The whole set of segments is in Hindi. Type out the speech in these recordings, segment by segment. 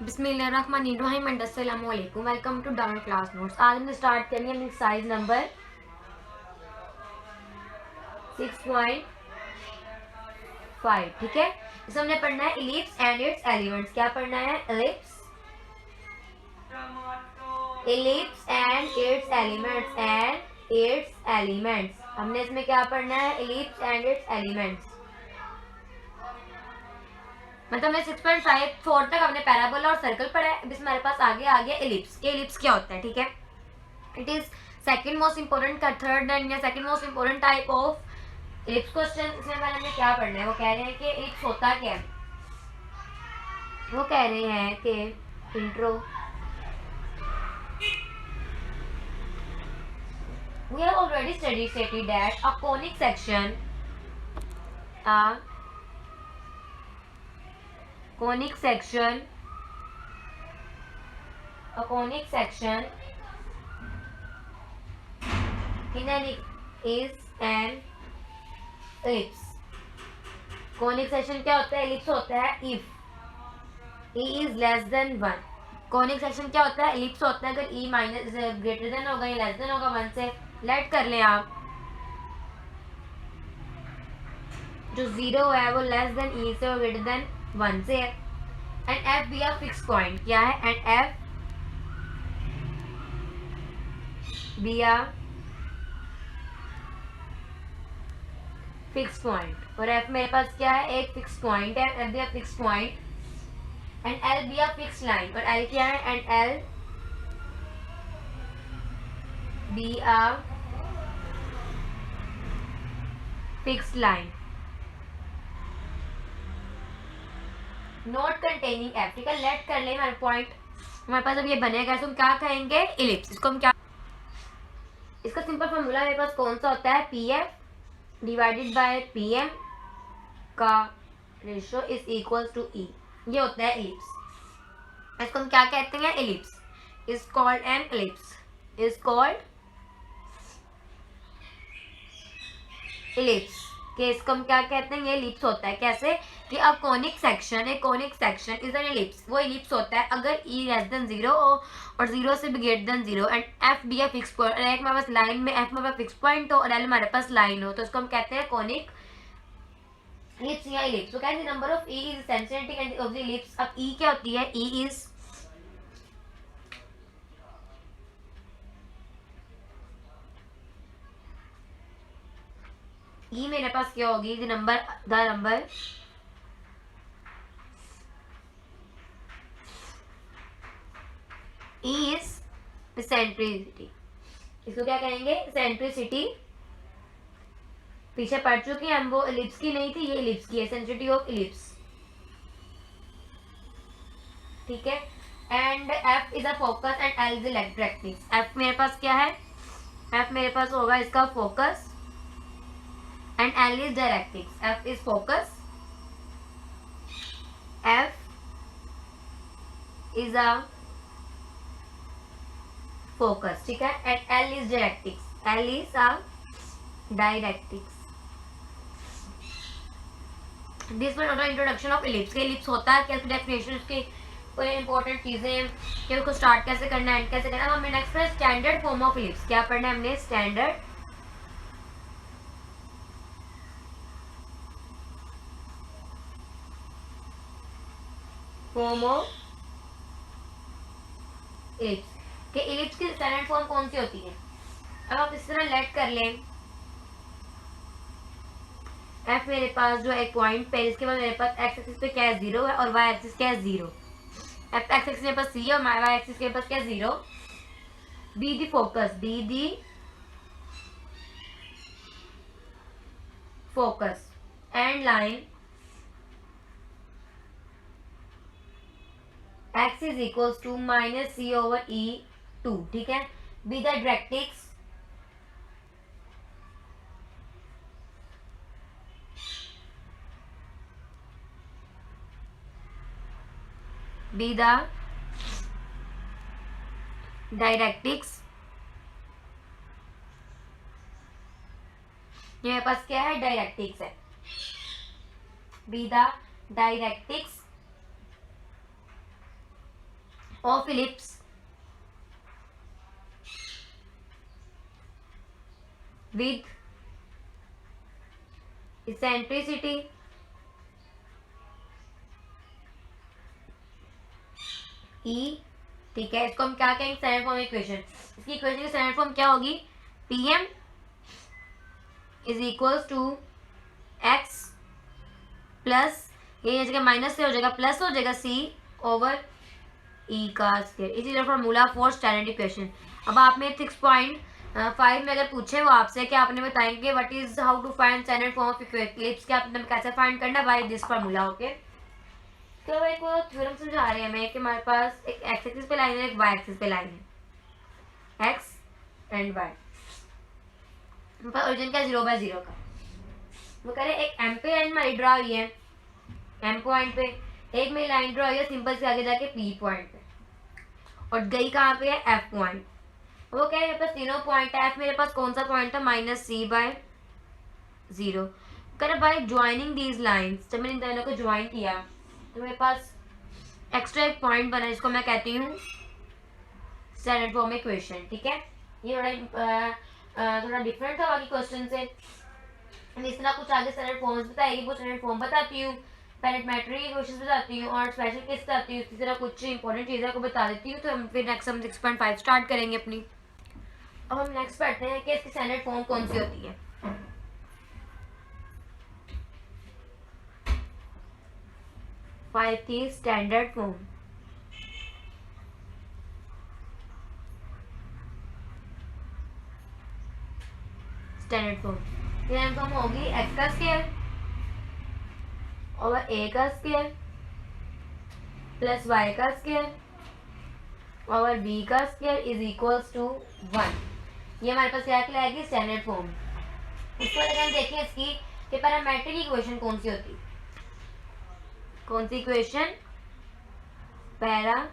बिस्मिल्लाहिर्रहमानिर्रहीम एंड अस्सलाम वालेकुम। Welcome to down class notes. आज हम स्टार्ट करेंगे अपनी एक्सरसाइज नंबर 6.5। ठीक है, इसमें हमने पढ़ना है इलिप्स एंड इट्स एलिमेंट्स। क्या पढ़ना है? इलिप्स एंड इट्स एलिमेंट्स हमने इसमें क्या पढ़ना है? Ellipse and it's elements. मतलब हमने 6.54 तक हमने पैराबोला और सर्कल पढ़ा है। अब इसमें हमारे पास आगे आ गया इलिप्स। के इलिप्स क्या होता है? ठीक है, it is second most important का third and second most important type of ellipse question. इसमें पहले हमें क्या पढ़ना है? वो कह रहे हैं कि इलिप्स होता क्या है। वो कह रहे हैं कि intro we have already stated that a conic section in an is an ellipse। Conic section क्या होता है? एलिप्स होता है if e is less than 1। Conic section क्या होता है? एलिप्स होता है अगर e माइनस ग्रेटर देन होगा या लेस देन होगा 1 से। लेट कर लें आप, जो 0 है वो लेस देन e से और ग्रेटर देन 1 से है। एंड f भी a फिक्स पॉइंट। क्या है? एंड f भी a फिक्स पॉइंट। और f मेरे पास क्या है? एक फिक्स पॉइंट है। f भी a fix point and l भी a फिक्स लाइन। और l क्या है? एंड l भी a fix line not containing f। ठीक है, लेट कर ले हमारे पॉइंट। हमारे पास अब ये बनेगा, इसको हम क्या कहेंगे? इलिप्स। इसको हम क्या, इसका सिंपल फॉर्मूला मेरे पास कौन सा होता है? pf डिवाइडेड बाय pm का ratio is equal to e। ये होता है इलिप्स। इसको हम क्या कहते हैं? Ellipse is called an ellipse. Is called ellipse के इसको हम क्या कहते हैं? ये इलिप्स होता है। कैसे कि अब conic section is an ellipse. वो इलिप्स होता है अगर e लेस देन 0 और 0 से भी ग्रेटर देन 0 एंड f भी है फिक्स पॉइंट। और एक हमारे पास लाइन में f हमारे पास फिक्स पॉइंट हो और l हमारे पास लाइन हो, तो इसको हम कहते हैं कॉनिक इलिप्स या इलिप्स। तो कहते हैं number of e is centricity of the ellipse. अब e क्या होती है? e इज ई मेरे पास क्या होगी? The number E is centricity. इसको क्या कहेंगे? सेंट्रिसिटी। पीछे पढ़ चुके हैं हम, वो इलिप्स की नहीं थी, ये इलिप्स की है। Centricity of ellipse. ठीक है, and f is a focus and l is directrix. f मेरे पास क्या है? f मेरे पास होगा इसका focus and L is directrix। F is focus, F is a focus। ठीक है, and L is directrix। L is a directrix। This one auto introduction of ellipse. के इलिप्स होता है क्या, डेफिनेशन, उसकी कोई इंपॉर्टेंट चीजें कि उसको स्टार्ट कैसे करना है, एंड कैसे करना है। हमें नेक्स्ट है स्टैंडर्ड फॉर्म ऑफ इलिप्स। क्या पढ़ना है हमने? Standard form of ellipse. के इलिप्स की स्टैंडर्ड फॉर्म कौन सी होती है? अब आप इस तरह लेट कर लें, f मेरे पास जो एक पॉइंट पे, इसके बाद मेरे पास x एक्सिस पे क्या है? 0 है और y एक्सिस क्या है? 0। f एक्सिस मेरे पास c है और y एक्सिस के पास क्या है? 0। Be the focus, and line x is equal to minus c over e 2। ठीक है, बी द डायरेक्ट्रिक्स ये मेरे पास क्या है? डायरेक्ट्रिक्स है। Be the directrix of ellipse with eccentricity E, ठीक है। इसको हम क्या कहेंगे, स्टैंडर्ड फॉर्म इक्वेशन। इसकी इक्वेशन की स्टैंडर्ड फॉर्म क्या होगी, PM is equals to X plus, ये जगह माइनस से हो जाएगा प्लस हो जाएगा C ओवर E का स्क्वायर। इसी फॉर्मूला फॉर स्टैंडर्ड इक्वेशन। अब आप में 6.5 में अगर पूछे वो आपसे कि आपने बताएंगे what is how to find standard form of ellipse, क्या आपने कैसे फाइंड करना बाय दिस फार्मूला। ओके, तो एक वो थ्योरम समझा रहे हैं हमें कि हमारे पास एक एक्स एक्सिस पे लाइन है, एक वाई एक्सिस पे लाइन है, एक्स एंड वाई। ओरिजिन क्या 0/0 का। वो कह रहे हैं एक एम पे लाइन हमारी ड्रा हुई है, एम पॉइंट पे, एक में लाइन ड्रा हुई है सिंपल से आगे जाके पी पॉइंट पे, और गई कहाँ पे है, एफ पॉइंट। वो कह रहे हैं मेरे पास तीनों पॉइंट है, एफ मेरे पास कौन सा पॉइंट था, -c/0। कह रहे बाय ज्वाइनिंग दीज लाइंस, जब मैंने इन दोनों को ज्वाइन किया तो मेरे पास एक्स्ट्रा एक पॉइंट बना जिसको मैं कहती हूँ स्टैंडर्ड फॉर्म इक्वेशन। ठीक है, ये थोड़ा डिफरेंट था बाकी क्वेश्चन से। इस तरह कुछ आगे स्टैंडर्ड फॉर्म्स बताएगी, वो स्टैंडर्ड फॉर्म बताती हूँ, पैरामीट्रिक इक्वेशंस बताती हूँ और स्पेशल केस बताती हूँ। इसी तरह कुछ इंपॉर्टेंट चीज़ें को बता देती हूँ। तो हम फिर नेक्स्ट हम 6.5 स्टार्ट करेंगे अपनी। अब हम नेक्स्ट पढ़ते हैं कि इसकी स्टैंडर्ड फॉर्म कौन सी होती है। फाइव थी स्टैंडर्ड फॉर्म। स्टैंडर्ड फॉर्म होगी एक्स का स्क्वायर और ए का स्क्वायर प्लस वाई का स्क्वायर और बी का स्क्वायर इज इक्वल्स टू 1। ये हमारे पास क्या कहलाएगी, स्टैंडर्ड फॉर्म। इसको अगर हम देखें इसकी कि पैरामीट्रिक इक्वेशन कौन सी होती है, कौन सी equation, parametric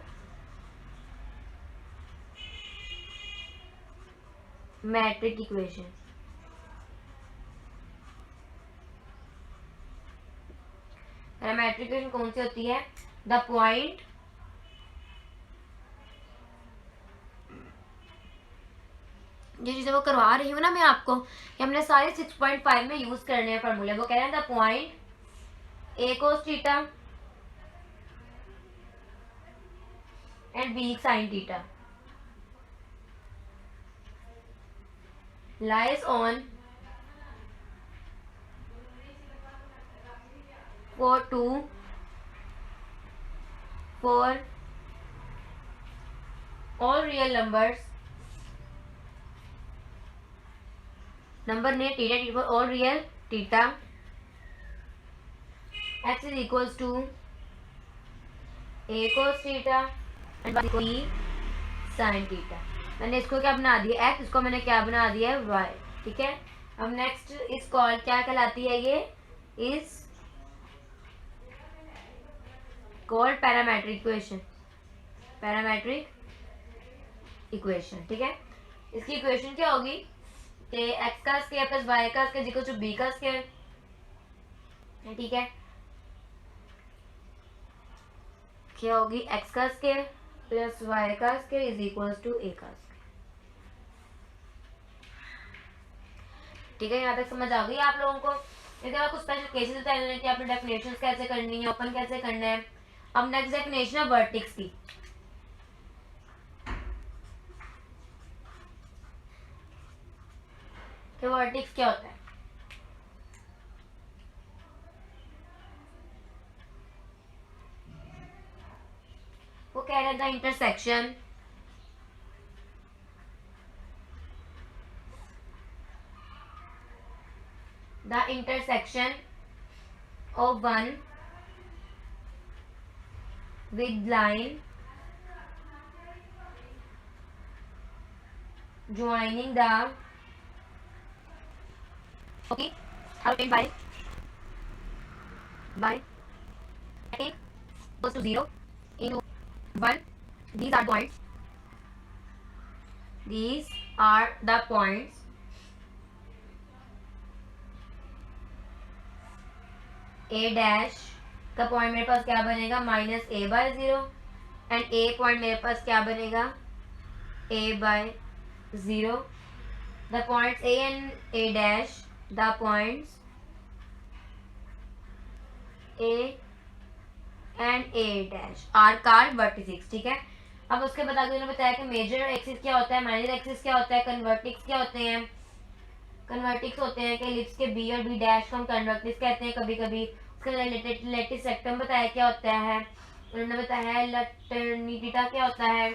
equation. Parametric equation कौन सी होती है, द पॉइंट जो चीज़ें वो करवा रही हूँ ना मैं आपको कि हमने सारे 6.5 में यूज करने हैं फॉर्मूले। वो कह रहे हैं the point A cos theta and B sine theta lies on 4 all real numbers, number ने theta for all real theta, x is equals to a cos theta and b sin theta। मैंने इसको क्या बना दिया x, इसको मैंने क्या बना दिया है y। ठीक है, अब नेक्स्ट इस कॉल क्या कहलाती है, ये is called parametric equation. Parametric equation, ठीक है। इसकी इक्वेशन क्या होगी कि x का स्क्वायर प्लस y का स्क्वायर इक्वल टू b का स्क्वायर। ठीक है, क्या होगी, x का स्क्वायर प्लस y का square is equal to a का स्क्वायर। ठीक है, यहाँ तक समझ आ गई आप लोगों को। इसके बाद कुछ स्पेशल केसेस बताए हैं कि आपने डेफिनेशंस कैसे करनी है, ओपन कैसे करना है। अब नेक्स्ट डेफिनेशन है वर्टेक्स की। तो वर्टेक्स क्या होता है, वो कह रहा है the intersection of one with line joining the okay obtained by equals to 0 into 1. These are the points a dash का पॉइंट मेरे पास क्या बनेगा, -a/0 एंड ए पॉइंट मेरे पास क्या बनेगा, A by 0. The points A and A dash, the points A and A dash are कार वर्टिसेस. ठीक है. अब उसके बाद आगे उन्होंने बताया कि मेजर एक्सिस क्या होता है, माइनर एक्सिस क्या होता है, कन्वर्टिक्स क्या होते हैं. कन्वर्टिक्स होते हैं कि एलिप्स के बी और बी डैश को हम कन्वर्टिक्स कहते हैं कभी कभी. उसके लेटिस सेक्टम बताया क्या होता है, उन्होंने बताया है लटर्निटीटा क्या होता है.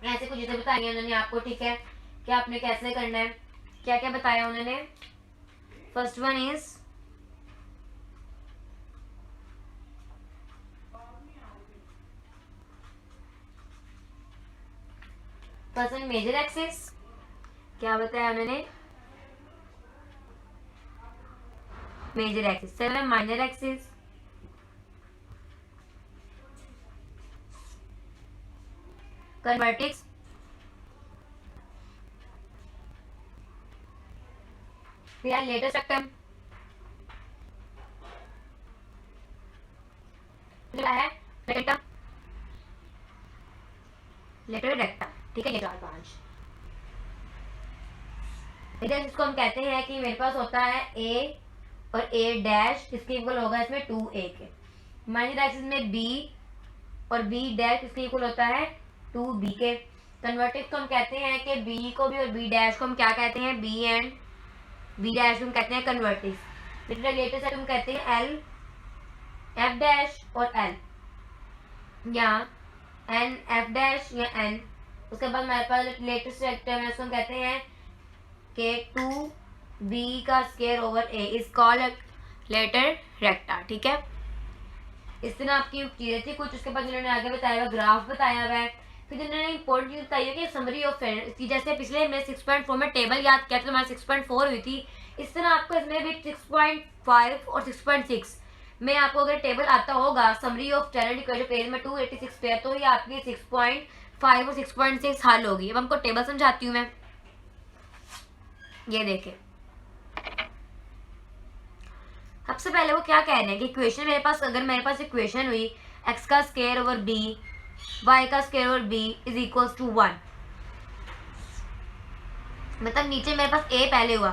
ऐसे कुछ चीजें बताई हैं उन्होंने आपको. ठीक है, कि आपने कैसे करना है, क्या क्या बताया उन्होंने. First one is major axis. क्या बताया उन्होंने, major axis. Seven minor axis. Covertices. फिर लेटर सेक्टम है, लेटर रेक्टा. ठीक है, ये 4-5. इधर इसको हम कहते हैं कि मेरे पास होता है ए और ए डैश, किसके इक्वल होगा इसमें 2a के. माइनर एक्सिस में बी और बी डैश किसके इक्वल होता है 2b के. कन्वर्टिक्स को हम कहते हैं कि बी को भी और बी डैश को हम क्या कहते हैं, बी एंड बी डैश को हम कहते हैं कन्वर्टिक्स. फिर रिलेटेड से हम कहते हैं एल, एफ डैश और एल, या एन एफ डैश या एन. उसके बाद हमारे पास लेटेस्ट सेक्टर है, उसको हम कहते हैं कि 2b का square over a is called latus rectum. ठीक है, इस तरह आपकी चीजें थी कुछ. उसके बाद उन्होंने आगे बताया हुआ ग्राफ बताया हुआ है. फिर उन्होंने इंपॉर्टेंट चीज बताई है कि समरी ऑफ इसकी, जैसे पिछले में 6.4 में टेबल याद किया तो हमारी 6.4 हुई थी, इस तरह आपको इसमें भी 6.5 और 6.6 में आपको अगर टेबल आता होगा summary of standard equation page में 286 पे, तो ये आपकी 6.5 और 6.6 हल होगी. अब हमको टेबल समझाती हूँ मैं. ये देखें, सबसे पहले वो क्या कह रहे हैं कि इक्वेशन मेरे पास, अगर मेरे पास इक्वेशन हुई x का स्क्वायर ओवर b, y का square over b is equals to 1, मतलब नीचे मेरे पास a पहले हुआ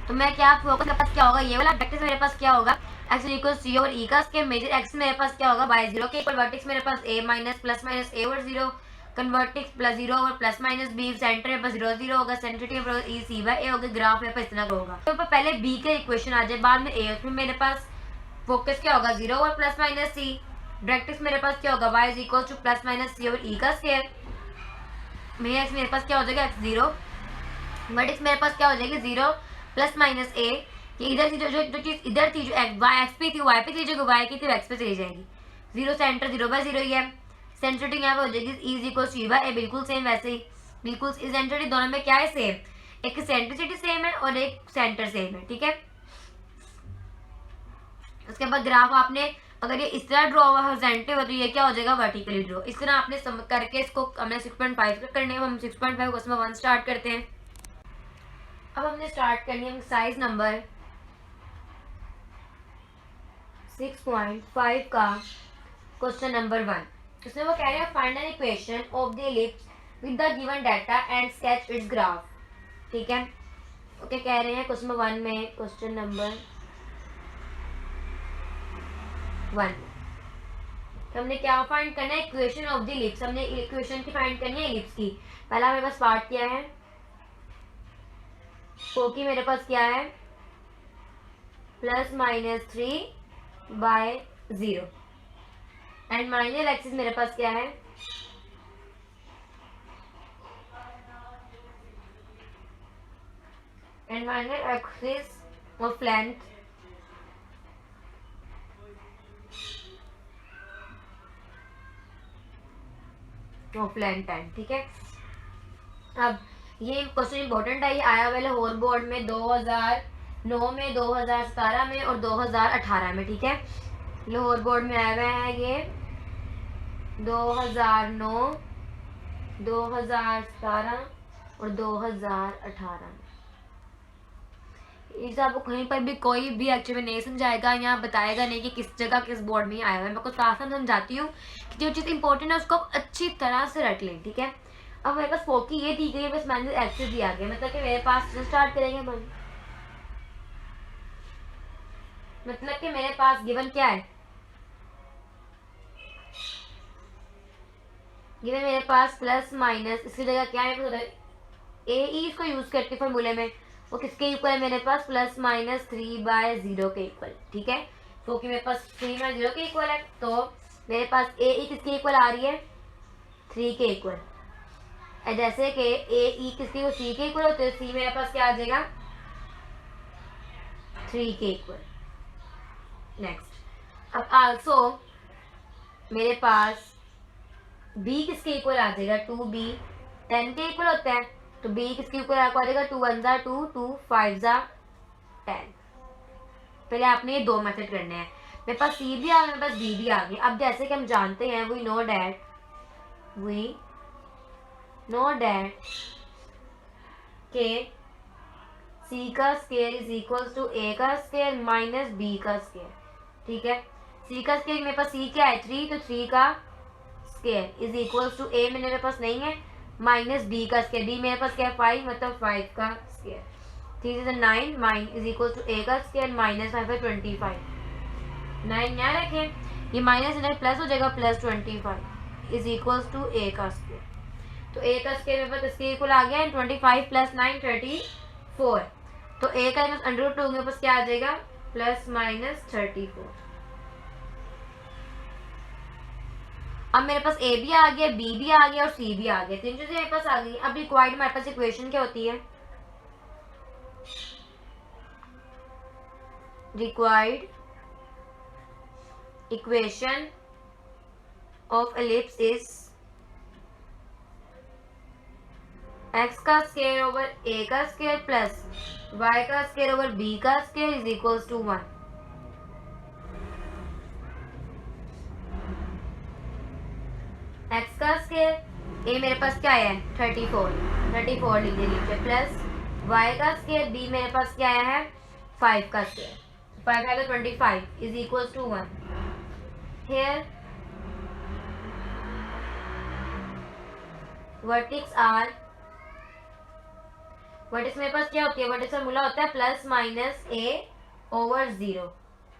तो मैं क्या फोकस मेरे पास क्या होगा, ये वाला वेक्टर मेरे पास क्या होगा x equals c over e का स्क्वायर. मेजर x मेरे पास क्या होगा y 0 के इक्वल. वर्टेक्स मेरे पास a minus plus minus a over 0, covertex plus 0 और प्लस माइनस b. सेंटर मेरे पास 0 0 होगा, eccentricity e c by a होगा. ग्राफ मेरे पास इतना होगा. तो पहले b के इक्वेशन आ जाए, बाद में a. उसमें मेरे पास फोकस क्या होगा 0 और प्लस माइनस c. डायरेक्ट्रिक्स मेरे पास क्या होगा y is equal to plus minus c over e का स्क्वायर. मेरे पास क्या हो जाएगा x 0. वर्टेक्स मेरे पास क्या हो जाएगी 0 प्लस माइनस a. ये इधर से जो चीज इधर थी, जो x पे थी y पे थी, जो y की थी x पे चली जाएगी. 0 सेंटर 0 बाय 0 ही है. सेंसिटिविटी यहाँ पे हो जाएगी e is equal to e by a. बिल्कुल सेम वैसे ही, बिल्कुल सेंसिटिविटी दोनों में क्या है सेम, एक सेंट्रिसिटी सेम है और एक सेंटर सेम है. ठीक है, उसके बाद ग्राफ आपने अगर ये इस तरह ड्रॉ हुआ हॉरिजॉन्टल हो तो ये क्या हो जाएगा वर्टिकली ड्रॉ. इस तरह आपने करके इसको हमने 6.5 करने हैं. हम 6.5 क्वेश्चन 1 स्टार्ट करते हैं. अब हमने स्टार्ट करनी है एक्सरसाइज नंबर 6.5 का क्वेश्चन नंबर 1. उसमें वो कह रहे हैं find an equation of the ellipse with the given data and sketch it's graph. ठीक है, ओके. कह रहे हैं क्वेश्चन नंबर 1 में, क्वेश्चन नंबर 1 हमने क्या फाइंड करना है, इक्वेशन ऑफ द एलिप्स. हमने इक्वेशन की फाइंड करनी है एलिप्स की. पहला मेरे पास पार्ट क्या है, को की मेरे पास क्या है plus minus 3 by 0 and minor axis मेरे पास क्या है and minor axis of length of length time. ठीक है, अब ये क्वेश्चन इंपॉर्टेंट है. ये आया हुआ लाहौर बोर्ड में 2009 में, 2017 में और 2018 में. ठीक है, लाहौर बोर्ड में आया हुआ है ये 2009, 2017 और 2018 में. इस आपको कहीं पर भी कोई भी एक्चुअली नहीं समझाएगा या बताएगा नहीं कि किस जगह किस बोर्ड में आया हुआ है। मैं आपको साफ साफ समझाती हूँ कि जो चीज़ इंपॉर्टेंट है उसको आप अच्छी तरह से रट लें, ठीक है। अब मेरे पास फोकी ये दी गई है, बस माइनस एक्सिस दिया गया, मतलब कि मेरे पास स्टार्ट करेंगे हम, मतलब कि मेरे पास गिवन क्या है, गिवन मेरे पास प्लस माइनस, इसकी जगह क्या है, ए ई इसको यूज करके फॉर्मूले में, वो किसके इक्वल है मेरे पास, प्लस माइनस 3/0 के इक्वल, ठीक है। तो कि मेरे पास 3/0 के इक्वल है, तो मेरे पास ए ई किसके इक्वल आ रही है, 3 के इक्वल। जैसे कि ए ई किसके को सी के इक्वल होते हैं, सी मेरे पास क्या आ जाएगा, 3 के इक्वल। नेक्स्ट, अब आल्सो मेरे पास बी किसके इक्वल आ जाएगा, 2b 10 के इक्वल होता है, तो b किसके इक्वल आ जाएगा, 2 1 जा 2 2 5 जा 10। पहले आपने ये दो मेथड करने हैं। मेरे पास c भी आ गया, मेरे पास b भी आ गया। अब जैसे कि हम जानते हैं, वी नो डैट के c का square is equal to a का स्क्वायर माइनस b का स्क्वायर, ठीक है। c का स्क्वायर मेरे पास c क्या है, 3, तो 3 का square is equal to a मेरे पास नहीं है, माइनस b का स्क्वायर, b मेरे पास क्या है 5, मतलब 5 का स्क्वायर, 3 से 9 mine is equal to a का स्क्वायर माइनस 5 है 25, 9 यहाँ रखें, ये माइनस इधर प्लस हो जाएगा, plus 25 is equal to a का स्क्वायर। तो a का स्क्वायर मेरे पास इसके इक्वल आ गया, 25 प्लस 9 34, तो a का अंडर रूट होंगे पास क्या आ जाएगा, प्लस माइनस 34। अब मेरे पास ए भी आ गया, बी भी आ गया और सी भी आ गया, तीन चीजें मेरे पास आ गई। अब रिक्वायर्ड हमारे पास इक्वेशन क्या होती है, required equation of ellipse is X का स्क्वायर ओवर ए का स्क्वायर प्लस वाई का स्क्वायर ओवर बी का square is equal to 1। X का स्क्वायर ए मेरे पास क्या है 34 लिख लीजिए, प्लस वाई का स्क्वायर बी मेरे पास क्या आया है 5 का स्क्वायर, 5 है 25 is equal to 1। Here vertices are, vertices मेरे पास क्या होती है, वर्टिक्स फॉर्मूला होता है प्लस माइनस ए ओवर 0।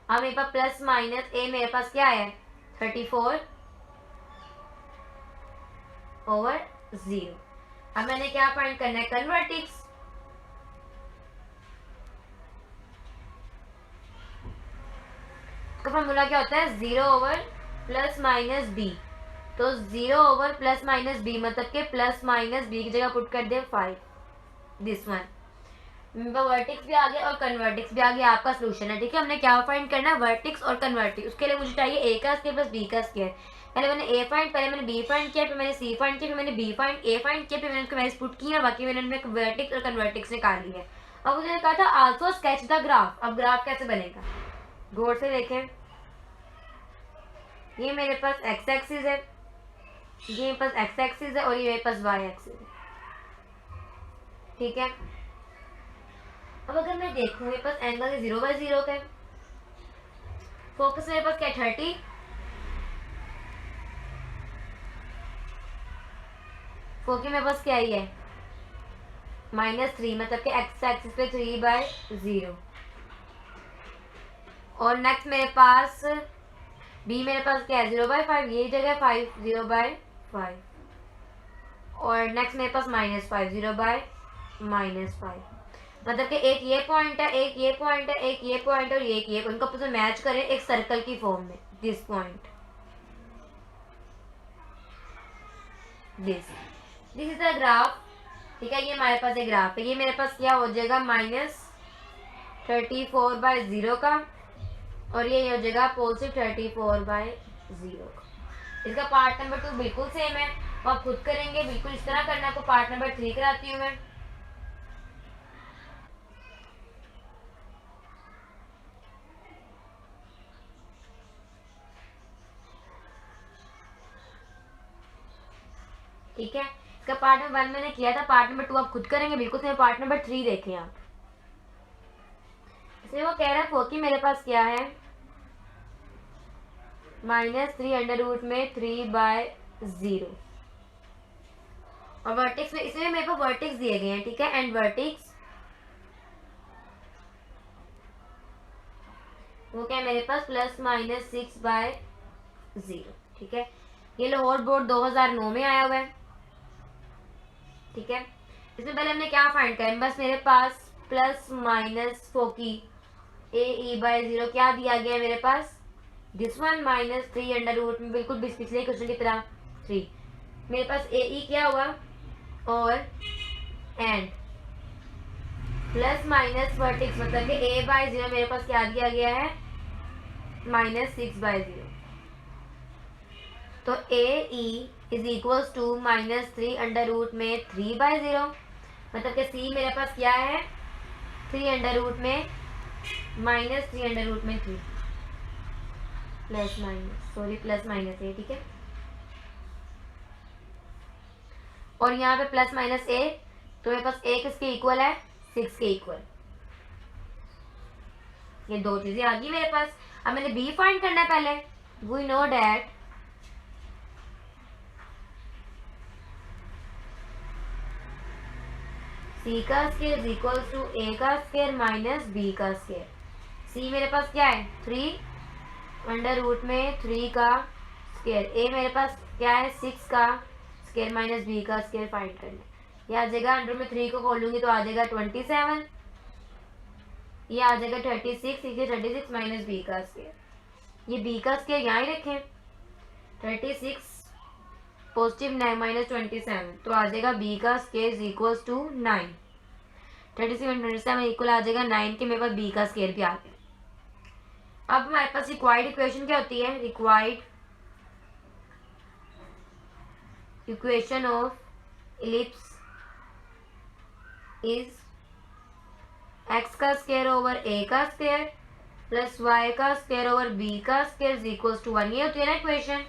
अब मेरे पास प्लस माइनस ए मेरे पास क्या है 34 ओवर 0। अब मैंने क्या फाइंड करना है, कन्वर्टिक्स। तो फॉर्मूला क्या होता है 0 ओवर प्लस माइनस बी, तो 0 ओवर प्लस माइनस बी मतलब के प्लस माइनस बी की जगह पुट कर दे 5, दिस वन। वर्टिक्स भी आ गया और कन्वर्टिक्स भी आ गया, आपका सोल्यूशन है, ठीक है। हमने क्या फाइंड करना है, वर्टिक्स और कन्वर्टिक्स। उसके लिए मुझे चाहिए ए का स्क्वायर प्लस बी का स्क्वायर। पहले मैंने ए फाइंड, पहले मैंने बी फाइंड किया, फिर मैंने सी फाइंड किया, फिर मैंने बी फाइंड ए फाइंड किया, फिर मैंने उसको वैल्यूज पुट की और बाकी मैंने उनमें वर्टिक्स और कन्वर्टिक्स निकाल ली है। अब मुझे कहा था आल्सो स्केच द ग्राफ। अब ग्राफ कैसे बनेगा, गौर से देखें, ये मेरे पास एक्स एक्सिस है, ये मेरे पास एक्स एक्सिस है और ये मेरे पास वाई एक्सिस है, ठीक है। अब अगर मैं देखूं मेरे पास एंगल 0/0 का है, फोकस मेरे पास क्या 30, फोकस मेरे पास क्या ही है -3, मतलब कि एक्स एक्सिस पे 3/0। और नेक्स्ट मेरे पास बी मेरे पास क्या है 0/5, ये जगह 5 0/5, और नेक्स्ट मेरे पास -5 0/-5, मतलब कि एक ये पॉइंट है, एक ये पॉइंट है, एक ये पॉइंट और एक ये, उनको आपस में मैच करें एक सर्कल की फॉर्म में, this point, this is the graph, ठीक है। ये हमारे पास एक ग्राफ है, ये मेरे पास क्या हो जाएगा -34/0 का, और ये हो जाएगा पॉजिटिव 34/0 का। इसका पार्ट नंबर 2 बिल्कुल सेम है, आप खुद करेंगे, बिल्कुल इस तरह करना। तो पार्ट नंबर 3 कराती हूँ मैं। ठीक है, इसका पार्ट नंबर 1 मैंने किया था, पार्ट नंबर 2 आप खुद करेंगे, बिल्कुल सेम। पार्ट नंबर 3 देखें आप। इसमें वो कह रहा है फोकी मेरे पास क्या है, -3 अंडर रूट में 3/0, और वर्टेक्स में इसमें मेरे पास वर्टेक्स दिए गए हैं, ठीक है, एंड वर्टेक्स वो क्या है मेरे पास +-6/0, ठीक है। ये लाहौर बोर्ड 2009 में आया हुआ है, ठीक है। इसमें पहले हमने क्या फाइंड करें, बस मेरे पास प्लस फोकी AE/0 क्या दिया गया है मेरे पास, दिस वन -3 अंडर रूट में, बिल्कुल पिछले क्वेश्चन की तरह 3, मेरे पास AE क्या हुआ, और एंड प्लस माइनस वर्टेक्स मतलब कि A/0 मेरे पास क्या दिया गया है, -6/0, तो AE is equals to -3 under root में 3/0, मतलब कि C मेरे पास क्या है, 3 अंडर रूट में -3 अंडर रूट में 3, प्लस माइनस ए, ठीक है, और यहाँ पे +-A, तो मेरे पास A किसके इक्वल है, 6 के इक्वल। ये दो चीजें आ गई मेरे पास। अब मैंने B फाइंड करना है पहले। वी नो डैट C का square is equal to A का स्क्वायर माइनस B का स्क्वायर। C मेरे पास क्या है, 3 अंडर रूट में 3 का स्क्वायर, A मेरे पास क्या है, 6 का स्क्वायर माइनस B का स्क्वायर फाइंड करना है। ये आ जाएगा, अंडर में 3 को खोलूंगी तो आ जाएगा 27, ये आ जाएगा 36, ये 36 माइनस B का स्क्वायर, ये B का स्क्वायर यहाँ ही रखें, 36 पॉजिटिव 9 माइनस 27, तो आ जाएगा B का स्क्वायर इज इक्वल्स टू 9, 36 और 27 इक्वल आ जाएगा 9 के, मेरे पास B का स्क्वायर भी आ गया। अब हमारे पास रिक्वायर्ड इक्वेशन क्या होती है, required equation of ellipse is x का स्क्वायर ओवर a का स्क्वायर प्लस y का स्क्वायर ओवर b का स्क्वायर इज इक्वल्स टू 1। ये होती है ना इक्वेशन।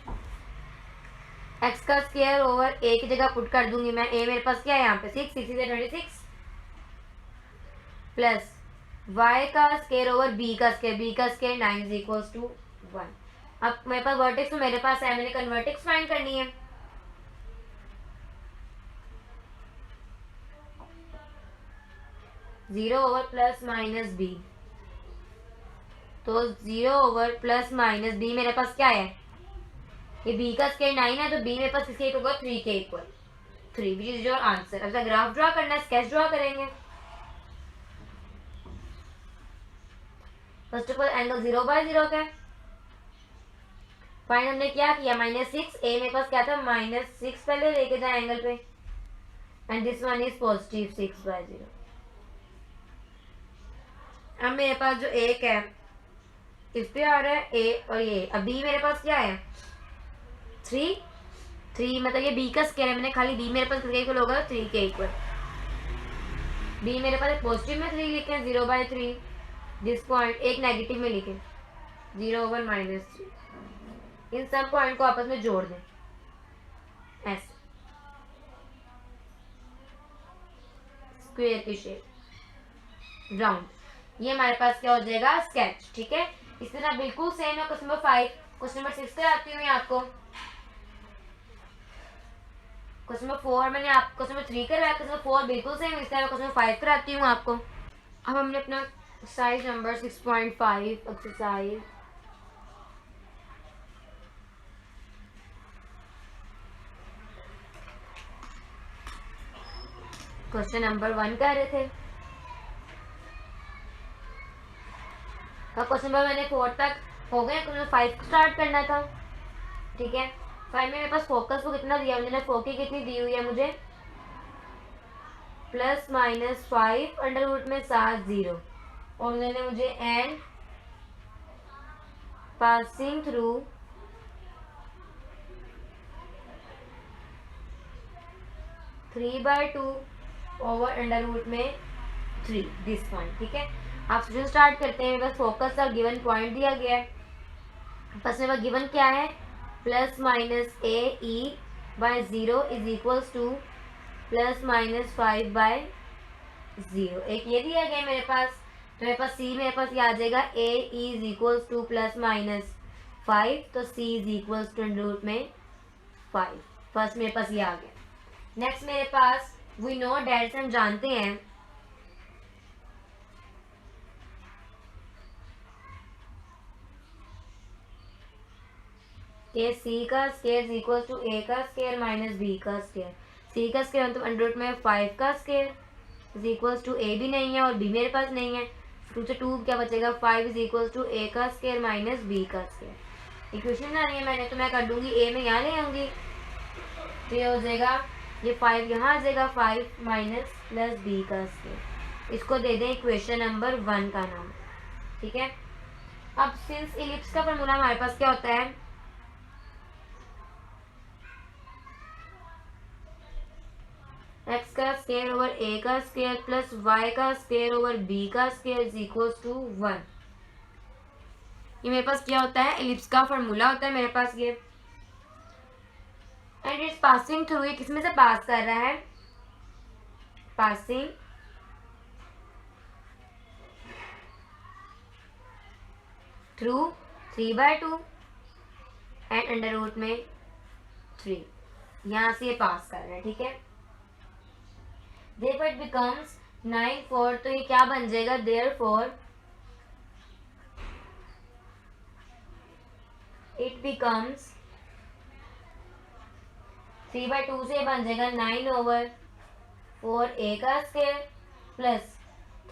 x का स्क्वायर ओवर a की जगह पुट कर दूंगी मैं, a मेरे पास क्या है यहाँ पे 6, 6 से 26 प्लस y का स्क्वायर ओवर b का स्क्वायर 9 इज इक्वल्स टू 1। अब मेरे पास वर्टेक्स तो मेरे पास है, मैंने कन्वर्टेक्स फाइंड करनी है। Zero over plus minus B, तो 0 ओवर प्लस माइनस बी मेरे पास क्या है, ये b का स्क्वायर 9 है, तो b मेरे पास किसके इक्वल होगा, 3 के equal, 3 which is your answer. अब ग्राफ ड्रॉ करना है, स्केच ड्रॉ करेंगे। फर्स्ट ऑफ ऑल एंगल 0/0 का है, फाइंड हमने क्या किया, -6, a मेरे पास क्या था -6, पहले लेके जाए एंगल पे, and this one is positive 6/0। अब मेरे पास जो एक है इस पे आ रहा है a और ये, अब b मेरे पास क्या है 3 मतलब ये b का स्क्वायर है, मैंने खाली b मेरे पास किसके इक्वल होगा, 3 के इक्वल। b मेरे पास पॉजिटिव में 3 लिखे हैं 0/3, दिस पॉइंट एक नेगेटिव में लिखे 0 ओवर -3, इन सब पॉइंट को आपस में जोड़ दें ऐसे स्क्वायर की शेप राउंड। ये हमारे पास क्या हो जाएगा, स्केच, ठीक है। इस तरह बिल्कुल सेम है क्वेश्चन नंबर 5। क्वेश्चन नंबर 6 कराती हूँ मैं आपको, क्वेश्चन नंबर 4 मैंने आप क्वेश्चन नंबर 3 करवाया, क्वेश्चन नंबर 4 बिल्कुल सेम, इस तरह क्वेश्चन नंबर 5 कराती हूँ आपको। अब हमने अपना exercise number 6.5 exercise question number 1 कर रहे थे, क्वेश्चन नंबर मैंने 4 तक हो गए, क्वेश्चन 5 स्टार्ट करना था, ठीक है। 5 में मेरे पास फोकस को कितना दिया मैंने, फोकी कितनी दी हुई है मुझे, +-5 अंडर रूट में 7 0, और उन्होंने मुझे and passing through (3/2 over under root में 3) दिस पॉइंट, ठीक है। आप जो स्टार्ट करते हैं, बस फोकस और गिवन पॉइंट दिया गया है, बस मेरे पास गिवन क्या है, +-AE/0 इज इक्वल्स टू +-5/0, एक ये दिया गया मेरे पास, तो मेरे पास सी मेरे पास ये आ जाएगा A is equals to plus minus 5, तो C is equals to root में 5। फर्स्ट मेरे पास ये आ गया। नेक्स्ट मेरे पास वी नो डेट से हम जानते हैं कि सी का square is equal to A का स्क्वायर माइनस बी का स्क्वायर। सी का स्क्वायर मतलब अंडर रूट में 5 का स्क्वायर इज इक्वल्स टू ए भी नहीं है और बी मेरे पास नहीं है, 2 से 2 क्या बचेगा, 5 इज इक्वल्स टू ए का स्क्वायर माइनस बी का स्क्वायर। इक्वेशन बनानी है मैंने, तो मैं कर दूंगी ए में यहाँ ले आऊंगी, तो ये हो जाएगा, ये 5 यहाँ आ जाएगा, 5 माइनस प्लस बी का स्क्वायर। इसको दे दें इक्वेशन नंबर 1 का नाम। ठीक है, अब सिंस इलिप्स का फॉर्मूला हमारे पास क्या होता है, एक्स का स्क्वायर ओवर ए का स्क्वायर प्लस वाई का स्क्वायर ओवर बी का स्क्वायर इज इक्वल्स टू 1। ये मेरे पास क्या होता है, इलिप्स का फॉर्मूला होता है मेरे पास ये। एंड इट्स पासिंग थ्रू, ये किसमें से पास कर रहा है, passing through 3/2 and under root में 3, यहां से ये पास कर रहा है। ठीक है, therefore it becomes 9/4, तो ये क्या बन जाएगा, therefore it becomes 3/2 से बन जाएगा 9/4 a का स्क्वायर प्लस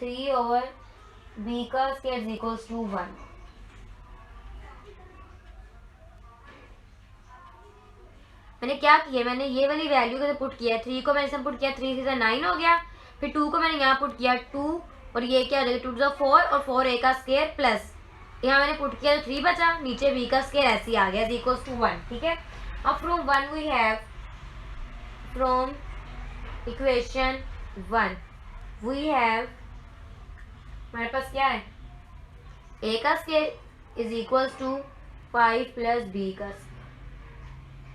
3/b का स्क्वायर इज इक्वल्स टू 1। मैंने क्या किया, मैंने ये वाली वैल्यू को पुट किया, 3 को मैंने पुट किया, 3 से 9 हो गया, फिर 2 को मैंने यहाँ पुट किया 2, और ये क्या हो जाएगा 2 to 4 और 4 a का स्क्वायर प्लस यहाँ मैंने पुट किया तो 3 बचा, नीचे b का स्क्वायर ऐसे ही आ गया इक्वल्स टू 1। ठीक है, अब from 1 we have, from equation 1 we have, हमारे पास क्या है, a का square is equals to 5 plus b का स्क्वायर।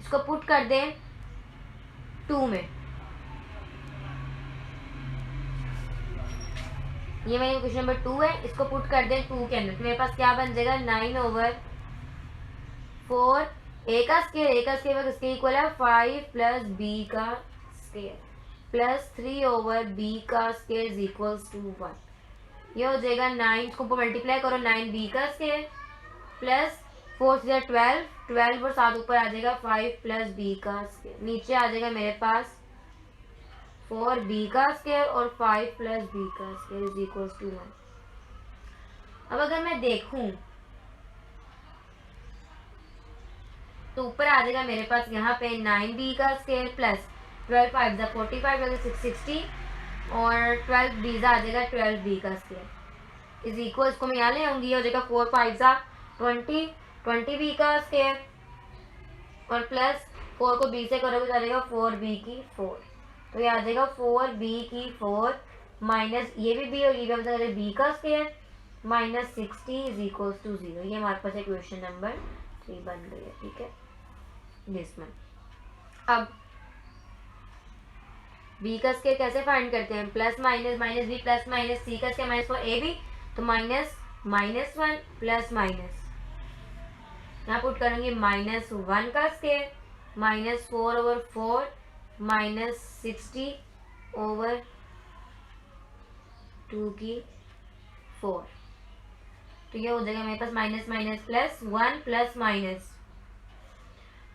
इसको पुट कर दें 2 में, ये मेरी क्वेश्चन नंबर 2 है, इसको पुट कर दें 2 के अंदर, तो मेरे पास क्या बन जाएगा 9/4 a का स्क्वायर किसके इक्वल है 5 प्लस b का स्क्वायर प्लस 3/b का स्क्वायर इज इक्वल्स टू 1। ये हो जाएगा 9, इसको मल्टीप्लाई करो 9b का स्क्वायर प्लस 4 से 12 और 7 ऊपर आ जाएगा 5 प्लस b का स्क्वायर, नीचे आ जाएगा मेरे पास 4b का स्क्वायर और 5 प्लस b का स्क्वायर इज इक्वल्स टू 1। अब अगर मैं देखूं तो ऊपर आ जाएगा मेरे पास यहाँ पे 9b का स्क्वायर प्लस 12 5 45 60 और 12 b आ जाएगा 12b का स्क्वायर इज इक्वल, इसको मैं यहाँ ले आऊंगी, हो जाएगा 4 5 20b का स्क्वायर और प्लस 4 को b से करोगे तो आ जाएगा 4b की 4, तो ये आ जाएगा 4b की 4 माइनस ये भी b और ये भी बता रहे b का square minus 60 is equals to 0। ये हमारे पास इक्वेशन नंबर 3 बन गई है। ठीक है, दिस में अब b का स्क्वायर कैसे फाइंड करते हैं, plus minus minus b plus minus c का स्क्वायर माइनस 4 a b, तो माइनस -1 प्लस माइनस यहाँ पुट करेंगे -1 का स्क्वायर -4/4 माइनस 60 ओवर 2 की 4, तो ये हो जाएगा मेरे पास minus minus plus 1 plus minus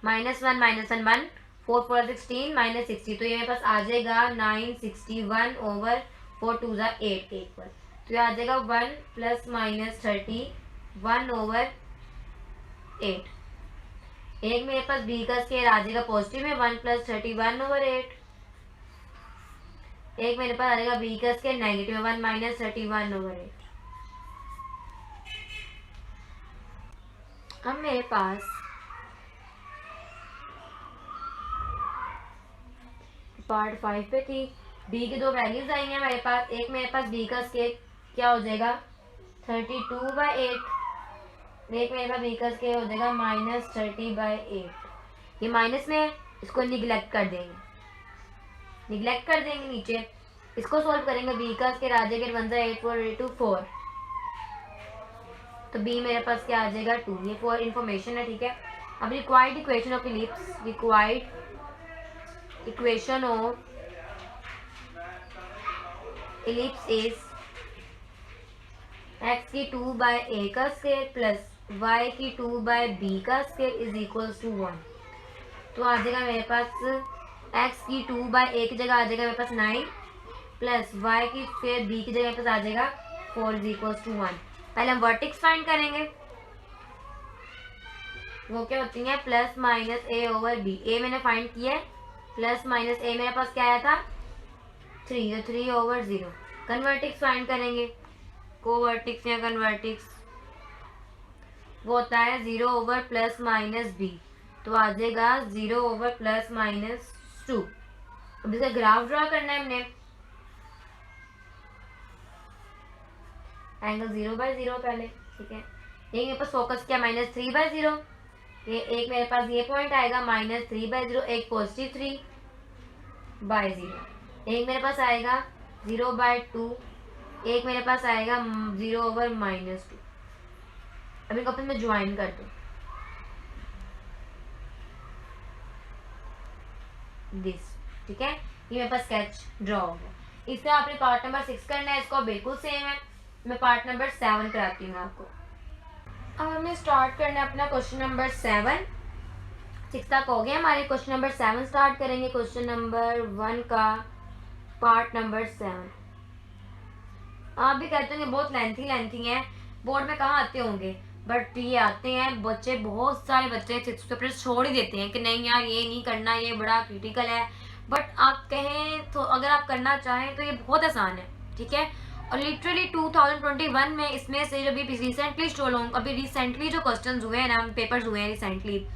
-1 -1 4 4 16 minus 60, तो ये मेरे पास आ जाएगा 961 ओवर 4 2 8 के इक्वल, तो ये आ जाएगा 1 प्लस माइनस 31 ओवर 8। एक मेरे पास b का स्क्वायर आ जाएगा पॉजिटिव में 1 प्लस 31 ओवर 8, एक मेरे पास आ जाएगा b का स्क्वायर नेगेटिव 1 माइनस 31 ओवर 8। अब मेरे पास पार्ट 5 पे थी, b की दो वैल्यूज आई हैं मेरे पास, एक मेरे पास b का स्क्वायर क्या हो जाएगा 32/8, एक मेरे पास b का स्क्वायर हो जाएगा -30/8। ये माइनस में है, इसको निगलेक्ट कर देंगे नीचे, इसको सॉल्व करेंगे, b का स्क्वायर आ जाएगा 1 8 4 4 तो बी मेरे पास क्या आ जाएगा 2। ये फॉर इंफॉर्मेशन है, ठीक है। अब required equation of ellipse, required equation of ellipse is x की 2 बाय ए का स्क्वायर प्लस वाई की 2 बाय बी का स्क्वायर इज इक्वल्स टू 1। तो आ जाएगा मेरे पास एक्स की 2 बाय ए की जगह आ जाएगा मेरे पास 9 प्लस वाई की फिर बी की जगह मेरे पास आ जाएगा 4 इज इक्वल्स टू 1। पहले हम वर्टेक्स फाइंड करेंगे, वो क्या होती है प्लस माइनस ए ओवर बी। ए मैंने फाइंड किया है, प्लस माइनस ए मेरे पास क्या आया था 3, तो 3 ओवर 0। कन्वर्टिक्स फाइंड करेंगे, कोवर्टिक्स या कन्वर्टिक्स, वो होता है 0 ओवर प्लस माइनस बी, तो आ जाएगा 0 ओवर प्लस माइनस 2। अब इसका ग्राफ ड्रा करना है हमने, एंगल 0/0 पहले, ठीक है। एक मेरे पास फोकस किया -3/0, ये एक मेरे पास ये पॉइंट आएगा -3/0, एक पॉजिटिव 3/0, एक मेरे पास आएगा 0/2, एक मेरे पास आएगा 0 ओवर -2। अभी कपल में ज्वाइन कर दूं दिस, ठीक है। ये मेरे पास स्केच ड्रॉ हो गया। इसका आपने पार्ट नंबर 6 करना है, इसको बिल्कुल सेम है। मैं पार्ट नंबर 7 कराती हूँ आपको। अब हमें स्टार्ट करना है अपना क्वेश्चन नंबर 7। 6 तक हो गया हमारे, क्वेश्चन नंबर 7 स्टार्ट करेंगे। क्वेश्चन नंबर 1 का पार्ट नंबर 7। आप भी कहते होंगे बहुत लेंथी है, बोर्ड में कहाँ आते होंगे, बट ये आते हैं। बच्चे, बहुत सारे बच्चे 6 पेपर छोड़ ही देते हैं कि नहीं यार ये नहीं करना, ये बड़ा क्रिटिकल है। बट आप कहें तो अगर आप करना चाहें तो ये बहुत आसान है, ठीक है। और लिटरली 2021 में इसमें से जो भी रिसेंटली अभी रिसेंटली जो क्वेश्चन हुए हैं ना, पेपर्स हुए हैं रिसेंटली,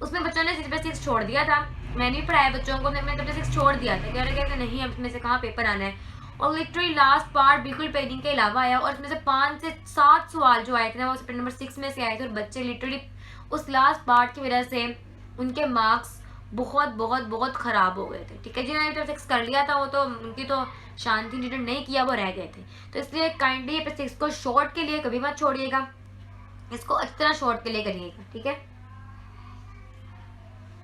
उसमें बच्चों ने चैप्टर 6 छोड़ दिया था। मैंने भी पढ़ाया बच्चों को, मैंने चैप्टर 6 छोड़ दिया था, कह रहे थे नहीं अब इसमें से कहाँ पेपर आना है। और लिटरली लास्ट पार्ट बिल्कुल पेडिंग के अलावा आया, और इसमें से 5 से 7 सवाल जो आए थे ना वो चैप्टर नंबर 6 में से आए थे। और बच्चे लिटरली उस लास्ट पार्ट की वजह से उनके मार्क्स बहुत बहुत बहुत खराब हो गए थे, ठीक है। जिन्होंने पेपर 6 कर लिया था वो तो उनकी तो शांति रिटर्न नहीं किया, वो रह गए थे। तो इसलिए काइंडली पेपर 6 को शॉर्ट के लिए कभी मत छोड़िएगा, इसको अच्छी तरह शॉर्ट के लिए करिएगा, ठीक है।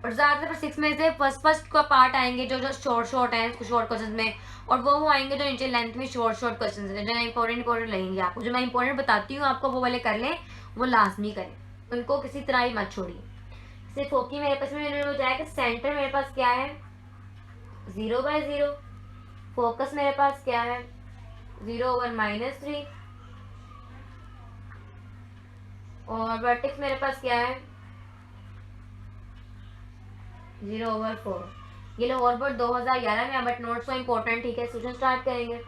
और ज़्यादातर 6 में से फर्स्ट का पार्ट आएंगे जो शॉर्ट है शॉर्ट क्वेश्चन में, और वो आएंगे जो नीचे लेंथ में शॉर्ट क्वेश्चन है, जो इंपॉर्टेंट लगेंगे आपको। जो मैं इंपॉर्टेंट बताती हूँ आपको वो वाले कर लें, वो लाजमी करें, उनको किसी तरह ही मत छोड़िए। सिर्फ फोकी मेरे पास में हो जाएगा, सेंटर मेरे पास क्या है 0/0, फोकस मेरे पास क्या है 0 ओवर -3, और वर्टेक्स मेरे पास क्या है 0 ओवर 4। ये लो और बोर्ड 2011 में, बट नोट्स तो इम्पोर्टेंट, ठीक है। सोल्यूशन स्टार्ट करेंगे।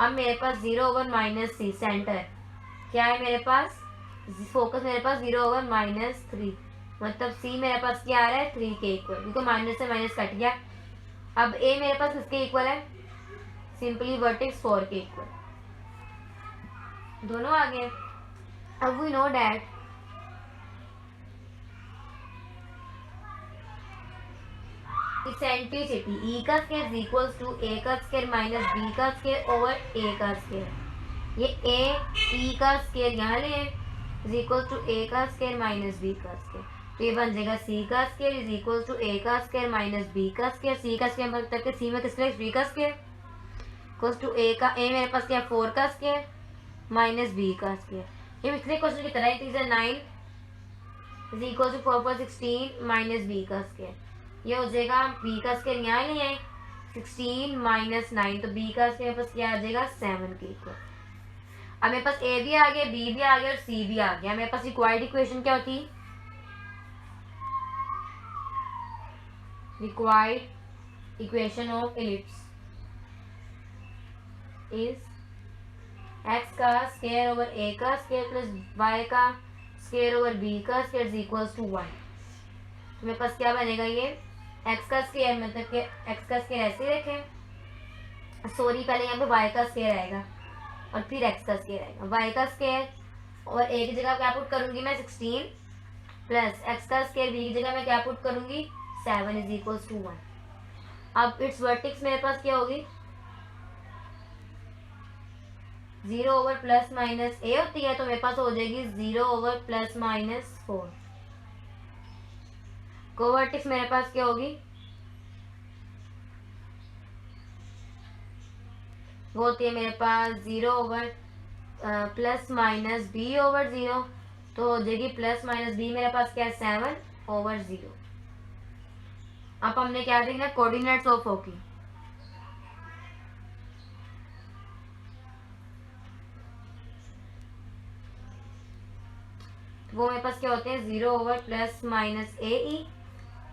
अब मेरे पास 0 ओवर -3, सेंटर क्या है मेरे पास, फोकस मेरे पास 0 ओवर -3, मतलब सी मेरे पास क्या आ रहा है 3 के इक्वल, क्योंकि माइनस से माइनस कट गया। अब ए मेरे पास किसके इक्वल है, सिंपली वर्टेक्स 4 के इक्वल, दोनों आ गए। अब वी नो डैट इसेंट्रिसिटी ई का स्क्वायर इक्वल्स टू ए का स्क्वायर माइनस बी का स्क्वायर ओवर ए का स्क्वायर। ये ए ई का स्क्वायर यहाँ ले इज इक्वल्स टू ए का स्क्वायर माइनस बी का स्क्वायर, तो ये बन जाएगा सी का square is equals to A का स्क्वायर माइनस बी का स्क्वायर। सी का स्क्वायर मतलब कि सी में किसका बी का स्क्वायर इक्वल्स टू ए का, ए मेरे पास क्या 4 का स्क्वायर माइनस बी का स्क्वायर। ये पिछले क्वेश्चन की तरह ही 9 इज इक्वल्स टू 4 पर 16 माइनस बी का स्क्वायर। ये हो जाएगा b का स्क्वायर यहाँ ले आए 16 माइनस 9, तो b का स्क्वायर पास क्या आ जाएगा 7 के इक्वल। अब मेरे पास a भी आ गया, b भी आ गया और c भी आ गया। मेरे पास रिक्वायर्ड इक्वेशन क्या होती, required equation of ellipse is x का स्क्वायर ओवर a का स्क्वायर प्लस y का स्क्वायर ओवर b का स्क्वायर इज इक्वल्स टू 1। तो मेरे पास क्या बनेगा, ये x का स्क्वायर मतलब कि x का स्क्वायर ऐसे रखें, सॉरी पहले यहाँ पे y का स्क्वायर आएगा और फिर x का स्क्वायर आएगा। y का स्क्वायर और a की जगह क्या पुट करूंगी मैं 16 प्लस x का स्क्वायर b की जगह मैं क्या पुट करूंगी 7 इज इक्वल्स टू 1। अब इट्स वर्टेक्स मेरे पास क्या होगी 0 ओवर प्लस माइनस ए होती है, तो मेरे पास हो जाएगी 0 ओवर प्लस माइनस 4। कोवर्टिक्स मेरे पास क्या होगी, वो होती है मेरे पास 0 over plus minus B over 0, तो हो जाएगी प्लस माइनस बी मेरे पास क्या है 7 ओवर 0। अब हमने क्या देखना, कोऑर्डिनेट्स ऑफ ओ की। वो मेरे पास क्या होते हैं 0 ओवर प्लस माइनस ए ई,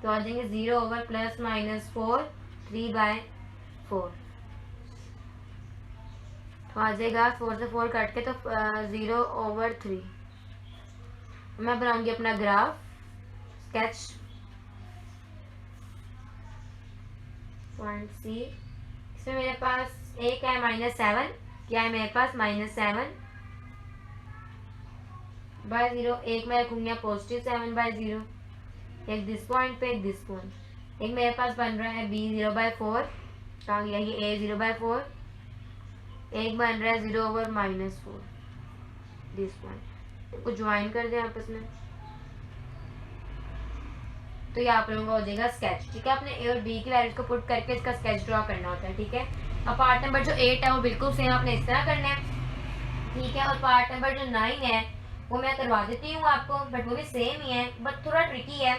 तो आ जाएंगे 0 ओवर प्लस माइनस 4 3/4, तो आ जाएगा 4 से 4 कट के तो 0 ओवर 3। मैं बनाऊंगी अपना ग्राफ स्केच पॉइंट सी। इसमें मेरे पास एक है -7, क्या है मेरे पास -7/0, एक मैं रखूंगी पॉजिटिव 7/0, एक दिस पॉइंट पे एक दिस पॉइंट। एक मेरे पास बन रहा है b 0/4, कहाँ गया ये a 0/4, एक बन रहा है 0 ओवर -4 दिस पॉइंट, को ज्वाइन कर दें आपस में, तो ये आप लोगों का हो जाएगा स्केच। ठीक है, आपने ए और बी की वैल्यूज को पुट करके इसका स्केच ड्रॉ करना होता है। ठीक है, अब पार्ट नंबर जो 8 है वो बिल्कुल सेम आपने इस तरह करना है। ठीक है, और पार्ट नंबर जो 9 है वो मैं करवा देती हूँ आपको, बट वो भी सेम ही है, बट थोड़ा ट्रिकी है,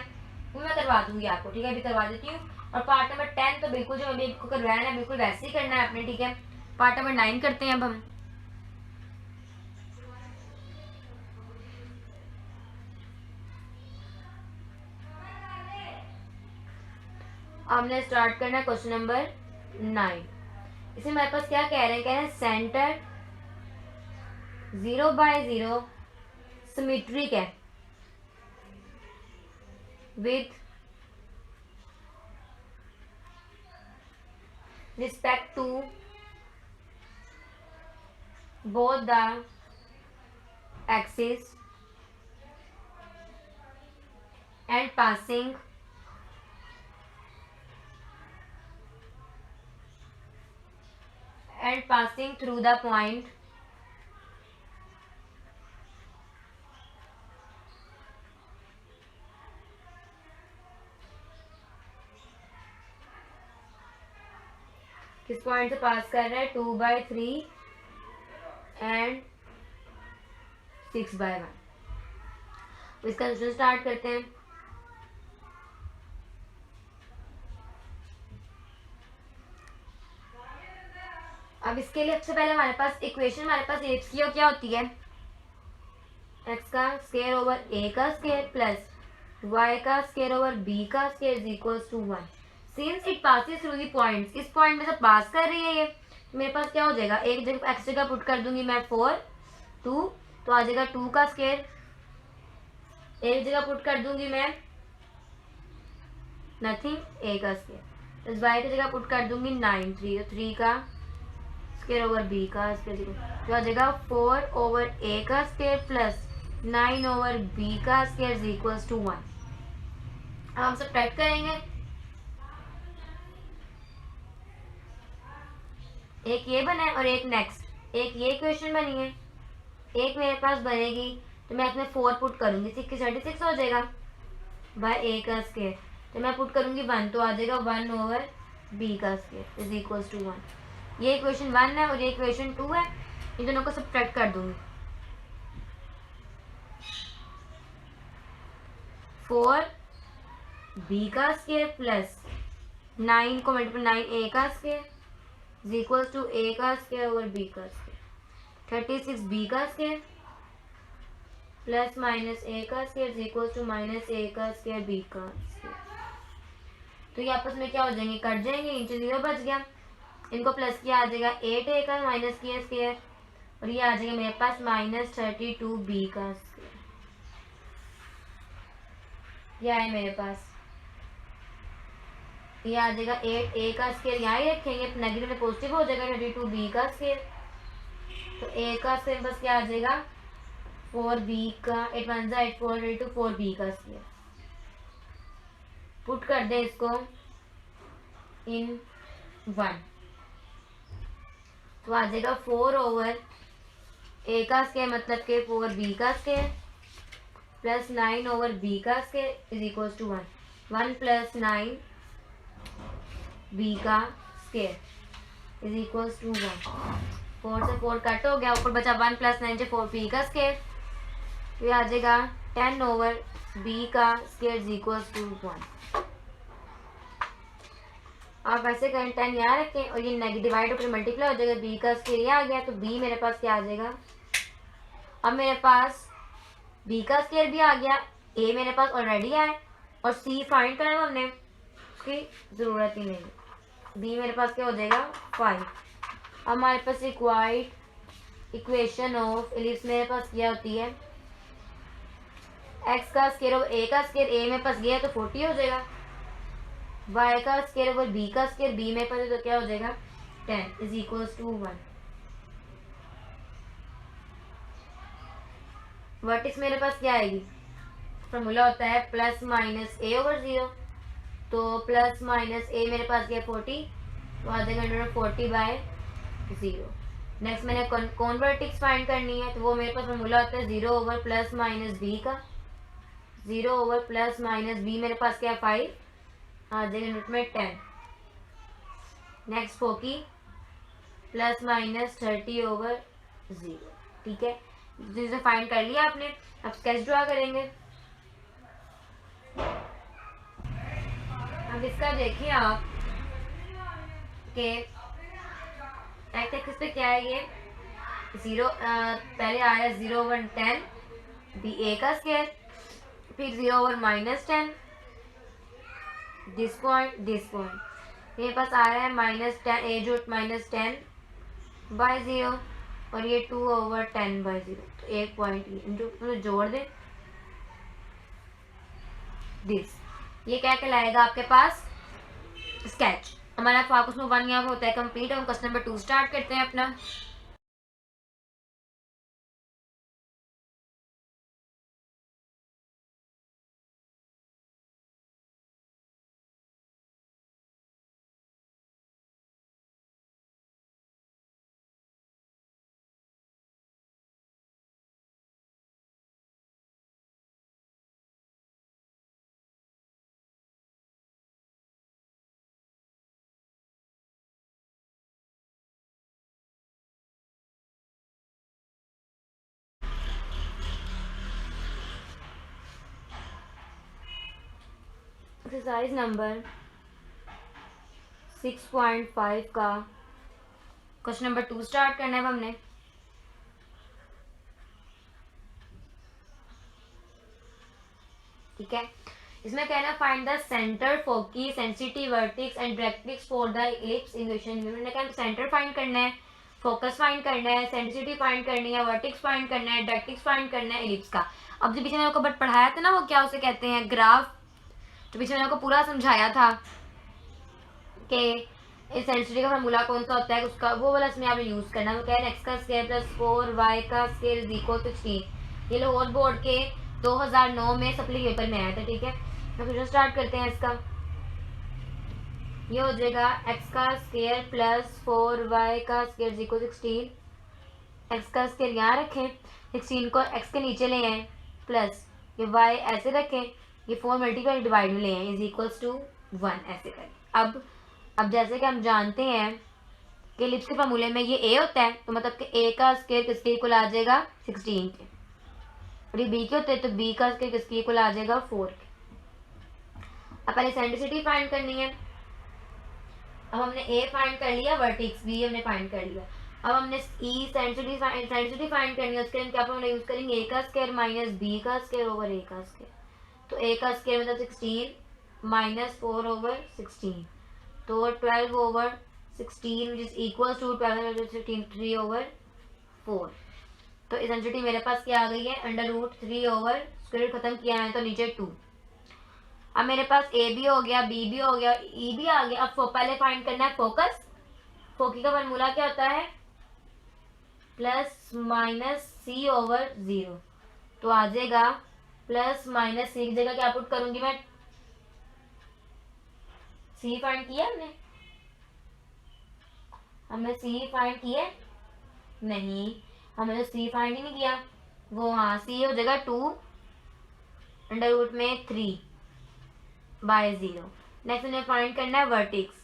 वो मैं करवा दूंगी आपको। ठीक है, अभी करवा देती हूँ। और पार्ट नंबर 10 तो बिल्कुल जो अभी आपको करवाना है बिल्कुल वैसे ही करना है आपने। ठीक है, पार्ट नंबर 9 करते हैं अब हम। हमने स्टार्ट करना है क्वेश्चन नंबर 9। इसमें हमारे पास क्या कह रहे हैं, सेंटर 0/0 सिमेट्रिक है with respect to both the axis and passing through the point किस पॉइंट से पास कर रहा है 2/3 एंड 6/1। इसका क्वेश्चन स्टार्ट करते हैं। अब इसके लिए सबसे पहले हमारे पास इक्वेशन, हमारे पास एक्स की क्या होती है, एक्स का स्क्वायर ओवर ए का स्क्वायर प्लस वाई का स्क्वायर ओवर बी का square is equals to 1। Since it passes through the points, इस पॉइंट में से पास कर रही है ये, मेरे पास क्या हो जाएगा, एक जगह एक्स जगह पुट कर दूंगी मैं 4 2, तो आ जाएगा 2 का स्क्वायर, एक जगह पुट कर दूंगी मैं नथिंग ए का स्क्वायर, प्लस वाई की जगह पुट कर दूंगी 9 3, तो 3 का स्क्वायर ओवर बी का स्क्वायर, तो आ जाएगा 4 ओवर ए का स्क्वायर प्लस 9 ओवर बी का स्क्वायर इज इक्वल्स टू 1। अब हम सब्ट्रैक्ट करेंगे, एक ये बना है और एक नेक्स्ट, एक ये इक्वेशन बनी है, एक मेरे पास बनेगी, तो मैं इसमें 4 पुट करूंगी, 36 हो जाएगा बाय ए का स्क्वायर, तो मैं पुट करूंगी 1, तो आ जाएगा 1 ओवर बी का स्क्वायर इज इक्वल्स टू 1। ये इक्वेशन 1 है और ये इक्वेशन 2 है, इन दोनों को सब्ट्रैक्ट कर दूंगी। 4 बी का स्क्वायर प्लस 9 को मल्टीप्लाई 9 ए का square is equals to A का स्क्वायर ओवर बी का स्क्वायर, 36 बी का स्क्वायर प्लस माइनस ए का square is equals to minus A का स्क्वायर बी का स्क्वायर। तो ये आपस में क्या हो जाएंगे, कट जाएंगे, नीचे 0 बच गया, इनको प्लस किया आ जाएगा 8 ए का माइनस किया स्क्वायर, और ये आ जाएगा मेरे पास -32 बी का स्क्वायर। ये है मेरे पास, ये आ जाएगा 8 ए का स्क्वायर, यहाँ ही रखेंगे, नेगेटिव में पॉजिटिव हो जाएगा 32 बी का स्क्वायर, तो ए का स्क्वायर बस क्या आ जाएगा 4 बी का, 8 1 8 4 32 4 बी का स्क्वायर। पुट कर दे इसको इन 1, तो आ जाएगा 4 ओवर ए का स्क्वायर मतलब के 4b का स्क्वायर प्लस 9 ओवर b का square is equal to 1, 1 plus 9 b का स्क्वायर इज इक्वल टू 1, 4 से 4 कट हो गया, ऊपर बचा 1 प्लस 9 से 4b का स्क्वायर, ये आ जाएगा 10 ओवर b का स्क्वायर इज इक्वल टू 1। आप ऐसे करें 10 यहाँ रखें और ये नेगेटिव डिवाइड होकर मल्टीप्लाई हो जाएगा, b का स्क्वायर ये आ गया, तो b मेरे पास क्या आ जाएगा, अब मेरे पास b का स्क्वायर भी आ गया, a मेरे पास ऑलरेडी है और c फाइंड करना हमने, उसकी ज़रूरत ही नहीं, b मेरे पास क्या हो जाएगा 5। हमारे पास रिक्वायर्ड इक्वेशन ऑफ एलिप्स मेरे पास क्या होती है, x का स्क्वायर ओवर a का स्क्वायर, a मेरे पास गया तो 40 हो जाएगा, y का स्क्वायर ओवर b का स्क्वायर, b मेरे पास है तो क्या हो जाएगा 10 इज इक्वल्स टू 1। वर्टिक्स मेरे पास क्या आएगी, फॉर्मूला होता है प्लस माइनस a ओवर 0, तो प्लस माइनस a मेरे पास गया 40, तो आ जाएगा 140 बाय 0। नेक्स्ट मैंने कौन वर्टिक्स फाइंड करनी है, तो वो मेरे पास फॉर्मूला होता है 0 ओवर प्लस माइनस b का, 0 ओवर प्लस माइनस b मेरे पास क्या 5, आ जाएगा यूनिट में 10। नेक्स्ट फोकी प्लस माइनस 30 ओवर 0, ठीक है, जिसे फाइंड कर लिया आपने। अब स्केच ड्रा करेंगे। अब इसका देखिए आप कि एक्स एक्सिस पे क्या है, ये 0 पहले आ रहा है 0 ओवर 10 बी ए का स्क्वायर, फिर 0 ओवर माइनस 10 दिस पॉइंट मेरे पास आ रहा है माइनस 10 ए जो माइनस 10 बाय 0 और ये 2 ओवर 10 बाय 0, तो एक पॉइंट इंटू जोड़ दें दिस, ये क्या कहलाएगा आपके पास स्केच। हमारा फोकस में 1 यहाँ पे होता है कंप्लीट। हम क्वेश्चन नंबर 2 स्टार्ट करते हैं अपना। एक्सरसाइज नंबर 6.5 का क्वेश्चन नंबर 2 स्टार्ट करना है हमने। ठीक है, इसमें कहना find the centre, foci, sensitive, vertex and directrix for the ellipse in question. मैंने कहा सेंटर फाइंड करना है, फोकस फाइंड करना है, सेंसिटिव फाइंड करनी है, वर्टेक्स फाइंड करना है, डायरेक्ट्रिक्स फाइंड करना है इलिप्स का। अब जो पीछे मैंने आपको बट पढ़ाया था ना, वो क्या उसे कहते हैं ग्राफ, तो पीछे मैंने आपको पूरा समझाया था कि इस सेंसिटिव का फार्मूला कौन सा होता है उसका, वो वाला इसमें आपने यूज करना है। वो कह रहे हैं एक्स का स्क्वायर प्लस 4y का स्क्वायर इज इक्वल टू 16। ये लाहौर बोर्ड के 2009 में सप्ली पेपर में आया था। ठीक है, तो क्वेश्चन स्टार्ट करते हैं इसका। ये हो जाएगा एक्स का स्क्वायर प्लस 4y का स्क्वायर इज इक्वल 16। एक्स का स्क्वायर यहाँ रखें, 16 को एक्स के नीचे ले आए, प्लस ये y ऐसे रखें, ये 4 मल्टीप्लाई डिवाइड में ले आए इज इक्वल्स टू 1 ऐसे करें। अब जैसे कि हम जानते हैं कि इलिप्स के फार्मूले में ये a होता है, तो मतलब कि a का स्क्वायर किसके इक्वल आ जाएगा 16 के, और ये b के होते हैं तो b का स्क्वायर किसके इक्वल आ जाएगा 4 के। अब पहले सेंट्रिसिटी फाइंड करनी है। अब हमने a फाइंड कर लिया, वर्टेक्स b हमने फाइंड कर लिया। अब हमने e सेंट्रिसिटी फाइंड करनी है, उसके लिए क्या फॉर्मूला यूज करेंगे, a का स्क्वायर माइनस b का स्क्वायर ओवर a का स्क्वायर। तो a का स्क्वायर मतलब 16 माइनस 4 ओवर 16, तो 12 over 16 which is equal to 3 over 4। तो इसेंसिटी मेरे पास क्या आ गई है, अंडर रूट 3 ओवर स्क्वायर खत्म किया है तो नीचे 2। अब मेरे पास a भी हो गया, b भी हो गया, e भी आ गया। अब पहले फाइंड करना है फोकस। फोकी का फॉर्मूला क्या होता है, प्लस माइनस c ओवर 0, तो आ जाएगा प्लस माइनस c की जगह क्या पुट करूंगी मैं, c फाइंड किया हमने c फाइंड किया नहीं, हमने सी फाइंड ही नहीं किया, वो हाँ सी हो जाएगा 2 अंडर रूट में 3/0। नेक्स्ट हमें फाइंड करना है वर्टेक्स,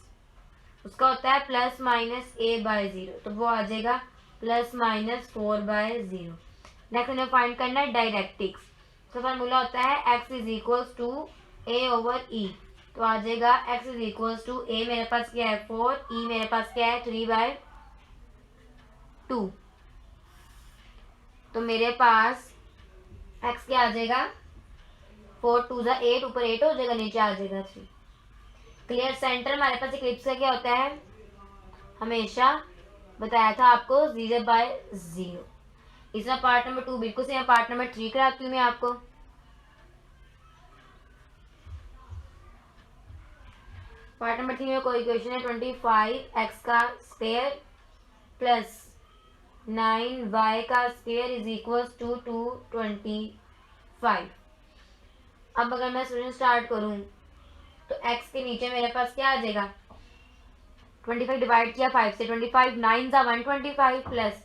उसका होता है प्लस माइनस a/0, तो वो आ जाएगा प्लस माइनस 4/0। नेक्स्ट हमें फाइंड करना है डायरेक्ट्रिक्स, तो फार्मूला होता है x is equals to a/e, तो आ जाएगा x is equals to a मेरे पास क्या है 4, e मेरे पास क्या है 3/2, तो मेरे पास x क्या आ जाएगा 4 2 8, ऊपर 8 हो जाएगा, नीचे आ जाएगा 3। क्लियर। सेंटर हमारे पास इक्लिप्स का क्या होता है, हमेशा बताया था आपको 0/0। इसमें पार्ट नंबर 2 बिल्कुल से पार्ट नंबर 3 कराती हूँ मैं आपको। पार्ट नंबर 3 में कोई क्वेश्चन है 25x का स्क्वायर प्लस 9y का स्क्वायर इज इक्वल टू 225। अब अगर मैं स्टूडेंट स्टार्ट करूं तो x के नीचे मेरे पास क्या आ जाएगा, 25 डिवाइड किया 5 से, 25 9 सा 125 प्लस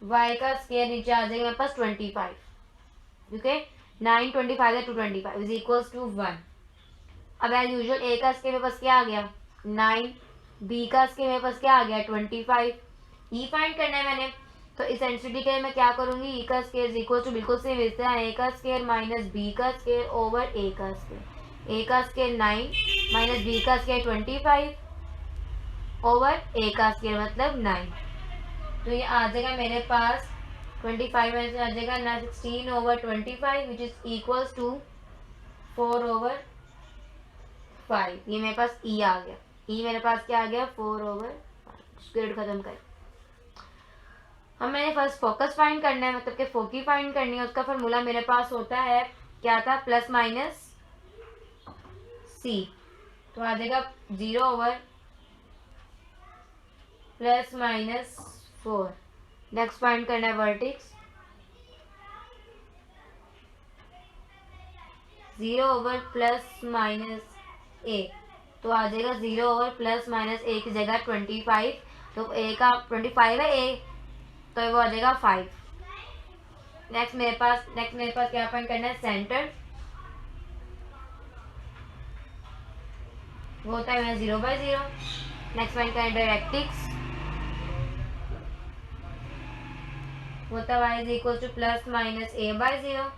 y का स्क्वायर नीचे आ जाएगा मेरे पास 25, ओके 9 25 है 225 इज इक्वल्स टू 1। अब एज यूजुअल a का स्क्वायर मेरे पास क्या आ गया 9, b का स्क्वायर मेरे पास क्या आ गया 25, e फाइंड करना है मैंने, तो इस एंटिटी के लिए मैं क्या करूंगी e का स्क्वायर इज इक्वल टू बिल्कुल सेम इस तरह a का स्क्वायर माइनस b का स्क्वायर ओवर a का स्क्वायर, a का स्क्वायर 9 माइनस b का स्क्वायर 25 ओवर a का स्क्वायर मतलब 9, तो ये आ जाएगा मेरे पास 25 में से आ जाएगा ना 16 over 25 which is equals to 4 over 5। ये मेरे पास e आ गया, e मेरे पास क्या आ गया 4 ओवर 5। स्क्वायर रूट खत्म कर, हम मैंने फर्स्ट फोकस फाइंड करना है, मतलब कि फोकी फाइंड करनी है। उसका फार्मूला मेरे पास होता है क्या था प्लस माइनस c, तो आ जाएगा 0 over plus minus 4। Next find करना है vertex, 0 over plus minus a, तो आ जाएगा 0 ओवर प्लस माइनस a की जगह 25, तो a का 25 है a, तो वो आ जाएगा 5। नेक्स्ट मेरे पास क्या फाइंड करना है सेंटर, वो होता है मेरा 0/0। नेक्स्ट फाइंड करना है डायरेक्ट्रिक्स, वो होता है y is equal to plus minus a/0,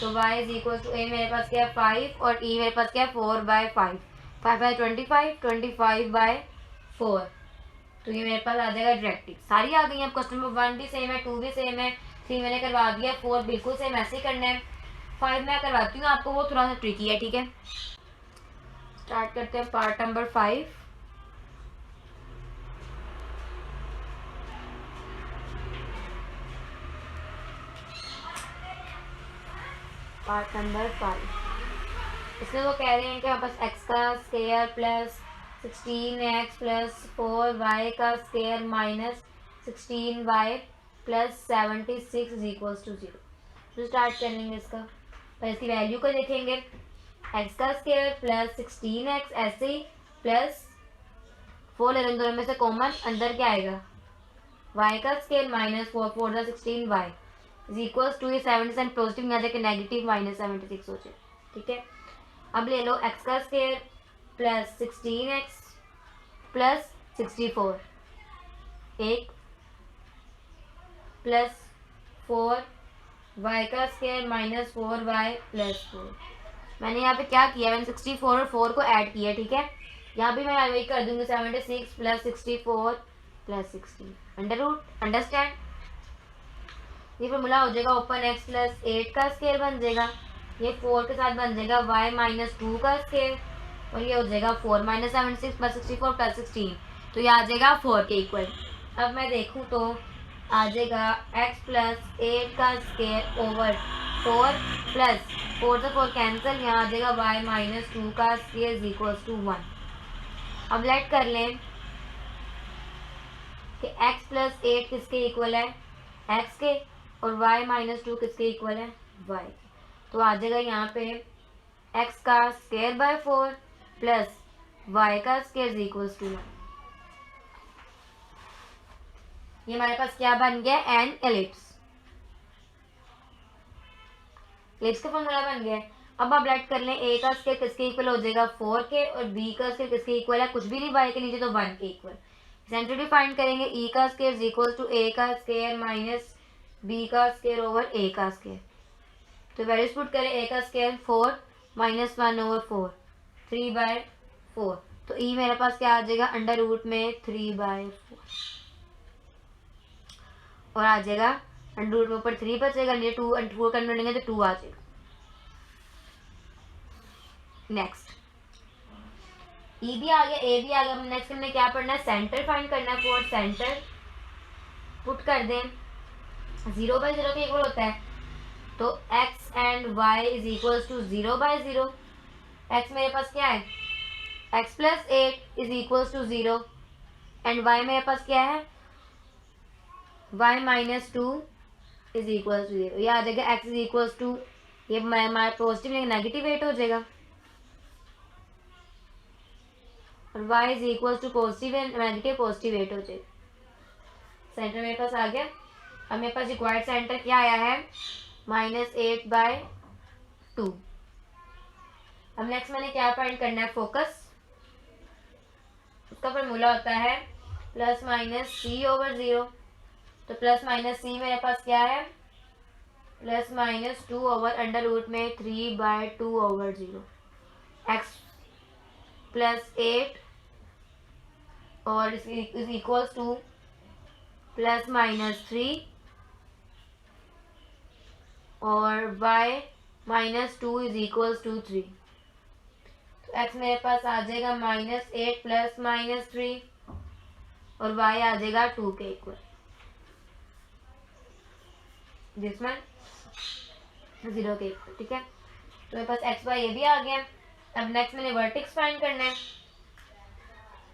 तो y is equal to a मेरे पास क्या है 5 और e मेरे पास क्या है 4/5, 5/25 25/4, तो ये मेरे पास आ जाएगा डायरेक्ट्रिक्स। सारी आ गई हैं। अब क्वेश्चन नंबर 1 भी सेम है, 2 भी सेम है, 3 मैंने करवा दिया, 4 बिल्कुल सेम ऐसे ही करना है, 5 मैं करवाती हूँ आपको, वो थोड़ा सा ट्रिकी है, ठीक है। स्टार्ट करते हैं पार्ट नंबर 5। पार्ट नंबर 5 इसमें वो कह रहे हैं कि बस x का square plus 16x plus 4y का square minus 16y plus 76 is equals to 0। तो स्टार्ट करेंगे इसका, पर इसकी वैल्यू को देखेंगे, x का स्क्वायर प्लस 16x ऐसे ही प्लस 4 ले लेंगे, दोनों में से कॉमन, अंदर क्या आएगा y का square minus 4 4 16y is equals to, ये 77 पॉजिटिव में आ जाके नेगेटिव माइनस 76 हो जाए, ठीक है। अब ले लो x का स्क्वायर प्लस 16x प्लस 64 एक प्लस 4 y का स्क्वायर माइनस 4y प्लस 4। मैंने यहाँ पे क्या किया, मैंने 64 और 4 को ऐड किया, ठीक है। यहाँ भी मैं वही कर दूंगी 76 plus 64 plus 16 under root, understand. ये फॉर्मूला हो जाएगा ओपन x प्लस 8 का स्क्वायर बन जाएगा, ये 4 के साथ बन जाएगा y माइनस 2 का स्क्वायर, और ये हो जाएगा 4 माइनस 76 प्लस 64 प्लस 16, तो ये आ जाएगा 4 के इक्वल। अब मैं देखूँ तो आ जाएगा x प्लस 8 का स्क्वायर ओवर 4 प्लस 4 से 4 कैंसिल, यहाँ आ जाएगा y माइनस 2 का स्क्वायर इज इक्वल टू 1। अब लेट कर लें कि x प्लस 8 किसके इक्वल है x के, और y माइनस 2 किसके इक्वल है y के, तो आ जाएगा यहाँ पे x का स्क्वायर बाय 4 प्लस y का स्क्वायर इज इक्वल टू 1। ये हमारे पास क्या बन गया एन एलिप्स। एलिप्स का फॉर्मूला बन गया है। अब आप लेट कर लें, ए का स्केयर किसके इक्वल हो जाएगा 4 के, और बी का स्केयर किसके इक्वल है, कुछ भी नहीं वाई के नीचे तो 1 के इक्वल। सेंटर भी फाइंड करेंगे, ई का square is equal to A का स्केयर माइनस बी का स्केयर ओवर ए का स्केयर। तो वैल्यूज पुट करें, ए का स्केयर 4 माइनस 1 ओवर 4, 3/4। तो ई मेरे पास क्या आ जाएगा, अंडर रूट में 3/4, और आ जाएगा अंडर रूट में ऊपर 3 बचेगा, नीचे 2 4 कन्वर्टेंगे तो 2 आ जाएगा। नेक्स्ट ई भी आ गया, ए भी आ गया। नेक्स्ट हमने क्या पढ़ना है, सेंटर फाइंड करना है। फॉर सेंटर पुट कर दें, 0/0 के इक्वल होता है, तो x and y is equal to 0/0। x मेरे पास क्या है, x plus 8 is equal to 0, and y मेरे पास क्या है, y minus 2 is equal to 0। ये आ जाएगा x इज इक्वल टू, ये हमारा पॉजिटिव नेगेटिव 8 हो जाएगा, और y is equal to positive negative positive 8 हो जाएगा। सेंटर मेरे पास आ गया। अब मेरे पास रिक्वायर्ड सेंटर क्या आया है, -8/2। अब नेक्स्ट मैंने क्या फाइंड करना है, फोकस। उसका फॉर्मूला होता है +-c/0। तो +-c मेरे पास क्या है, +-2 ओवर अंडर रूट में 3/2/0। x +8 और इज इक्वल्स टू +-3 और y -2 इज इक्वल्स टू 3। तो x मेरे पास आ जाएगा -8 प्लस -3, और y आ जाएगा 2 के इक्वल, जिसमें 0 के इक्वल। ठीक है, तो मेरे पास x y ये भी आ गया। अब नेक्स्ट मैंने वर्टेक्स फाइंड करना है।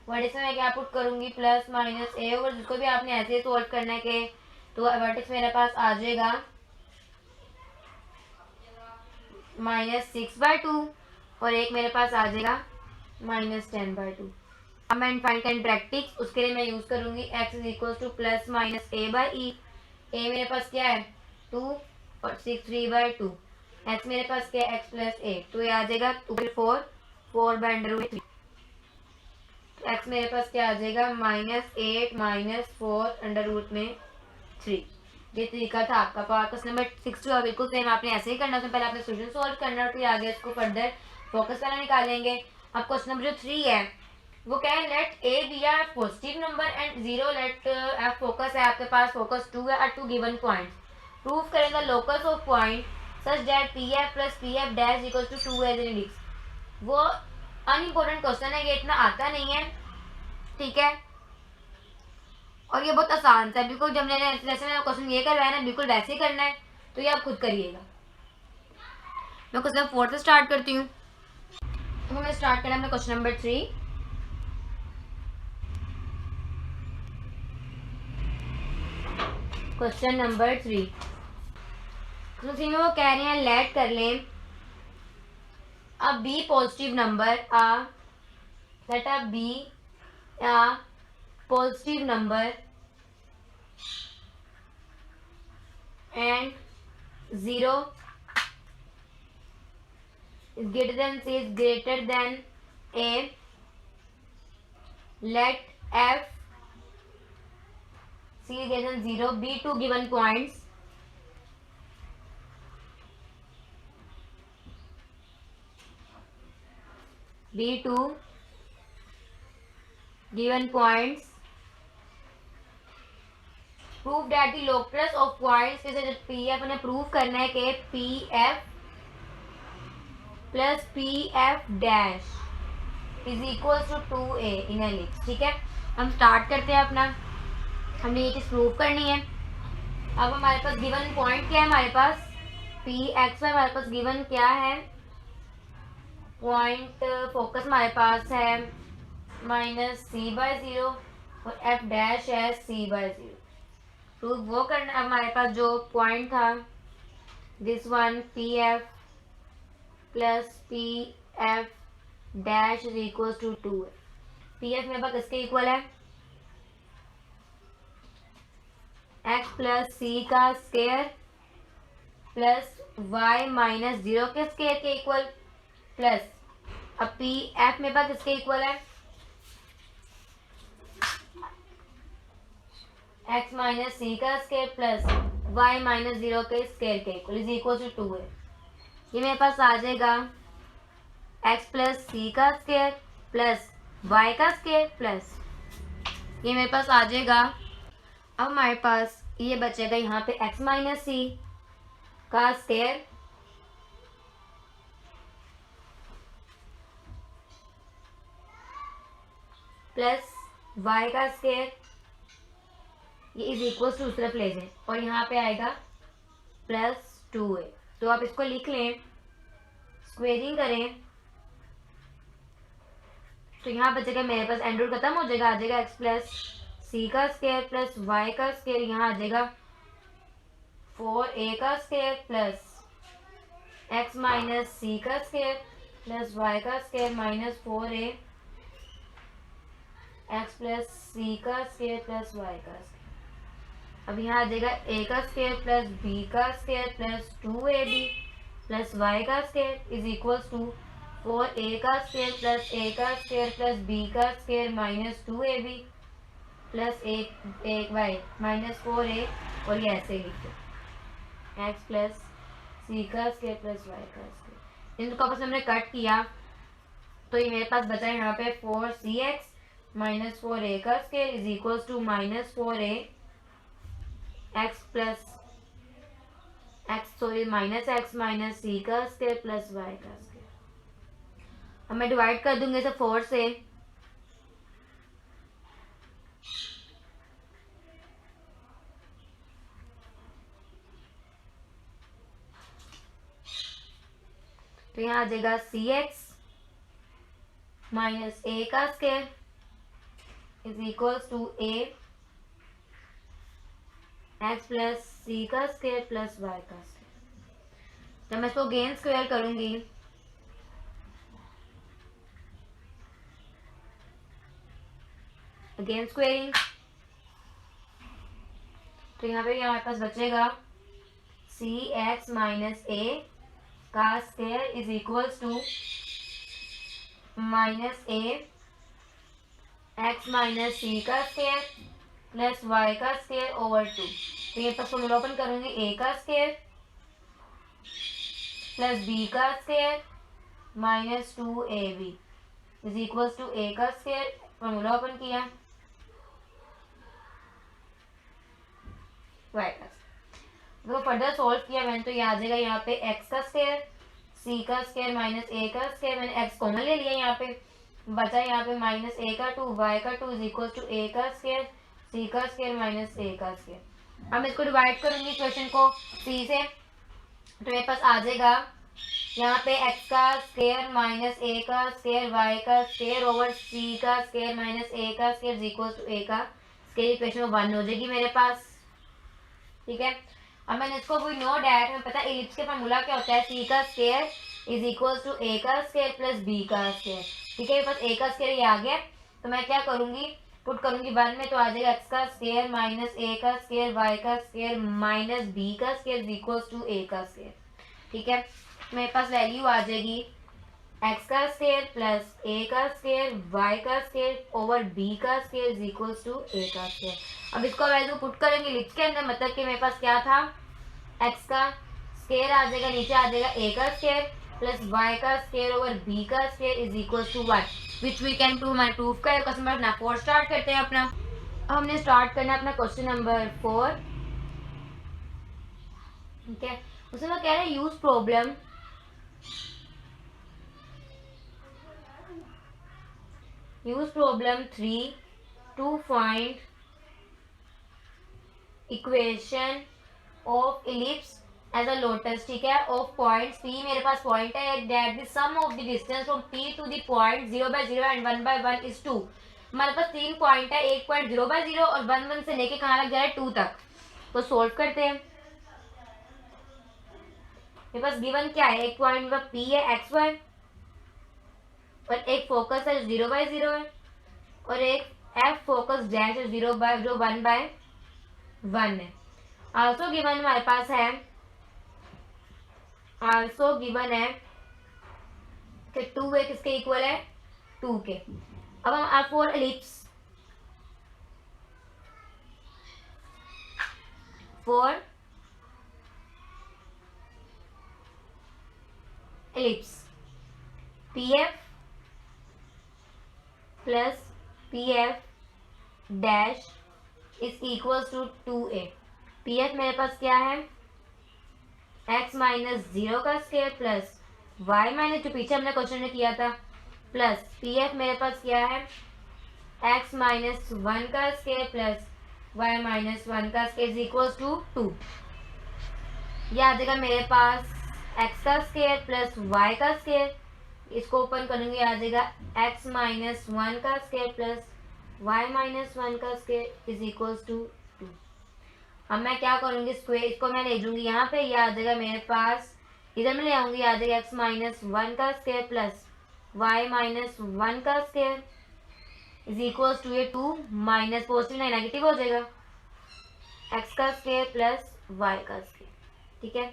वर्टेक्स में मैं क्या पुट करूंगी, +-a ओवर, जिसको भी आपने ऐसे ही सॉल्व करना है कि, तो वर्टेक्स मेरे पास आ जाएगा -6/2, और एक मेरे पास आ जाएगा -10/2। अब मैं फाइंड करें प्रैक्टिस, उसके लिए मैं यूज करूंगी x is equal to +-a/e। a मेरे पास क्या है 2 और 6 3/2। x मेरे पास क्या है x प्लस a, तो ये आ जाएगा 4/√3। तो x मेरे पास क्या आ जाएगा -8 -4/√3। ये तरीका था आपका। तो क्वेश्चन नंबर 6 जो है बिल्कुल सेम आपने ऐसे ही करना, उसमें पहले आपने सोल्यूशन सॉल्व करना, फिर आगे इसको फर्दर फोकस वाला निकालेंगे। अब क्वेश्चन नंबर जो 3 है वो क्या है, let A B are positive number and 0 let F focus है, आपके पास फोकस 2 है एट 2 गिवन पॉइंट्स। प्रूव करें the locus of point such that P F plus P F dash equal to 2 as an index. वो अनइम्पोर्टेंट क्वेश्चन है, ये इतना आता नहीं है। ठीक है, और ये बहुत आसान था बिल्कुल, जब मैंने जैसे मैंने क्वेश्चन ये करवाया ना बिल्कुल वैसे ही करना है, तो ये आप खुद करिएगा। मैं क्वेश्चन 4 से स्टार्ट करती हूँ। तो मैं स्टार्ट करना है क्वेश्चन नंबर 3। क्वेश्चन नंबर 3 में वो कह रहे हैं लेट कर लें a b positive number, let a b a positive number and 0 is greater than a. Let f c greater than 0 be two given points prove that the locus of points, जैसे पी एफ ने प्रूव करना है कि P F plus P F dash is equal to 2a in ellipse. ठीक है, हम स्टार्ट करते हैं अपना, हमने ये चीज प्रूव करनी है। अब हमारे पास गिवन पॉइंट क्या है, हमारे पास पी एक्स वाई, हमारे पास गिवन क्या है पॉइंट, फोकस हमारे पास है -c/0 और f डैश है c/0। प्रूव वो करना, हमारे पास जो पॉइंट था this one P F plus P F dash is equal to 2 है। पी एफ मेरे पास किसके इक्वल है, x प्लस सी का स्क्वायर प्लस y माइनस 0 के स्क्वायर के इक्वल प्लस अब पी एफ मेरे पास किसके इक्वल है, x माइनस सी का स्क्वायर प्लस y माइनस 0 के स्क्वायर के इक्वल इज इक्वल टू 2 है। ये मेरे पास आ जाएगा x प्लस सी का स्क्वायर प्लस y का स्क्वायर प्लस ये मेरे पास आ जाएगा। अब हमारे पास ये बचेगा यहाँ पे x माइनस सी का स्क्वायर प्लस y का स्क्वायर, ये इज इक्वल टू दूसरा प्लेस है और यहाँ पे आएगा प्लस 2 है। तो आप इसको लिख लें, स्क्वेयरिंग करें तो यहाँ बचेगा मेरे पास एंड रूट खत्म हो जाएगा, आ जाएगा x प्लस सी का स्क्वायर प्लस y का स्क्वायर, यहाँ आ जाएगा 4a का square plus x minus C का स्क्वायर प्लस y का square minus 4a x plus C का स्क्वायर प्लस y का स्क्वायर। अब यहाँ आ जाएगा a का स्क्वायर प्लस b का square plus 2ab plus y का square is equals to 4a का स्क्वायर प्लस a का स्क्वायर प्लस b का स्क्वायर माइनस 2ab प्लस एक y माइनस 4a और ये ऐसे ही लिखते x प्लस सी का स्क्वायर प्लस y का स्क्वायर। इनको आपस में हमने कट किया तो ये मेरे पास बचा है यहाँ पे 4cx माइनस 4a का square is equals to minus 4a x plus minus x minus C का स्क्वायर प्लस y का स्क्वायर। अब मैं डिवाइड कर दूंगी इसे 4 से, तो यहाँ आ जाएगा cx माइनस a का square is equals to a x plus C का स्क्वायर प्लस y का स्क्वायर। जब मैं इसको अगेन स्क्वायर करूंगी अगेन स्क्वेयरिंग तो यहाँ पे हमारे पास बचेगा cx माइनस a का square is equals to minus a x minus C का स्क्वायर प्लस y का स्क्वायर ओवर 2। तो ये पास फॉर्मूला ओपन करूंगी a का स्क्वायर प्लस b का square minus 2ab is equals to a का स्क्वायर, फॉर्मूला ओपन किया y का तो फर्दर सॉल्व किया मैंने तो ये आ जाएगा यहाँ पे x का स्क्वायर c का स्क्वायर माइनस a का स्क्वायर, मैंने x कॉमन ले लिया यहाँ पे बचा यहाँ पे माइनस a का 2 y का 2 इज इक्वल टू a का स्क्वायर c का स्क्वायर माइनस a का स्क्वायर। अब मैं इसको डिवाइड करूंगी क्वेश्चन को c से तो मेरे पास आ जाएगा यहाँ पे x का स्क्वायर माइनस a का स्क्वायर y का स्क्वायर ओवर c का स्क्वायर माइनस a का square is equal to a का स्क्वायर। इक्वेशन 1 हो जाएगी मेरे पास, ठीक है। अब मैंने इसको कोई नो डैट में पता इलिप्स के फार्मूला क्या होता है, c का square is equal to a का स्क्वायर प्लस b का स्क्वायर, ठीक है। बस a का स्क्वायर ये आ गया तो मैं क्या करूंगी पुट करूंगी 1 में तो आ जाएगा x का स्क्वायर माइनस a का स्क्वायर y का स्क्वायर माइनस b का square is equal to a का स्क्वायर, ठीक है। मेरे पास वैल्यू आ जाएगी x का स्क्वायर प्लस a का स्क्वायर y का स्क्वायर ओवर b का square is equal to a का स्क्वायर। अब इसको वैल्यू पुट करेंगे लिप्स के अंदर, मतलब कि मेरे पास क्या था x का स्क्वायर आ जाएगा, नीचे आ जाएगा a का स्क्वायर प्लस y का स्क्वायर ओवर b का square is equal to 1 which we can prove. हमारे प्रूफ का क्वेश्चन नंबर 4 स्टार्ट करते हैं अपना। अब हमने स्टार्ट करना है अपना क्वेश्चन नंबर 4, ठीक है। उसमें मैं कह रहा है use problem use problem 3 to find equation of ellipse as a lotus, ठीक है। of points p मेरे पास पॉइंट है that the sum of the distance from p to the point 0 by 0 and 1 by 1 is 2। हमारे पास 3 पॉइंट है, एक पॉइंट 0 by 0 और 1 1 से लेके कहाँ लग जा रहा है 2 तक। तो सोल्व करते हैं। मेरे पास गिवन क्या है, एक पॉइंट p है xy और एक फोकस है 0 by 0 है और एक f फोकस डैश है 0 by जो 1 by 1 है। आल्सो गिवन हमारे पास है आल्सो गिवन है कि 2a किसके इक्वल है, 2 के। अब हम are for ellipse, for ellipse pf plus pf dash is equals to 2a। pf मेरे पास क्या है, x माइनस 0 का स्क्वायर प्लस y माइनस, जो पीछे हमने क्वेश्चन में किया था, प्लस pf मेरे पास क्या है, x माइनस 1 का स्क्वायर प्लस y माइनस 1 का स्क्वायर इज इक्वल्स टू 2। यह आ जाएगा मेरे पास x का स्क्वायर प्लस y का स्क्वायर, इसको ओपन करूंगी, आ जाएगा x माइनस 1 का स्क्वायर प्लस y माइनस 1 का स्क्वायर इज इक्वल्स टू 2। अब मैं क्या करूंगी, स्क्वायर इसको मैं ले जाऊंगी यहाँ पे, ये आ जाएगा मेरे पास, इधर मैं ले आऊंगी, आ जाएगा x माइनस 1 का स्क्वायर प्लस y माइनस 1 का स्क्वायर इज इक्वल्स टू, ये 2 माइनस पॉजिटिव नेगेटिव हो जाएगा, x का स्क्वायर प्लस y का स्क्वायर। ठीक है,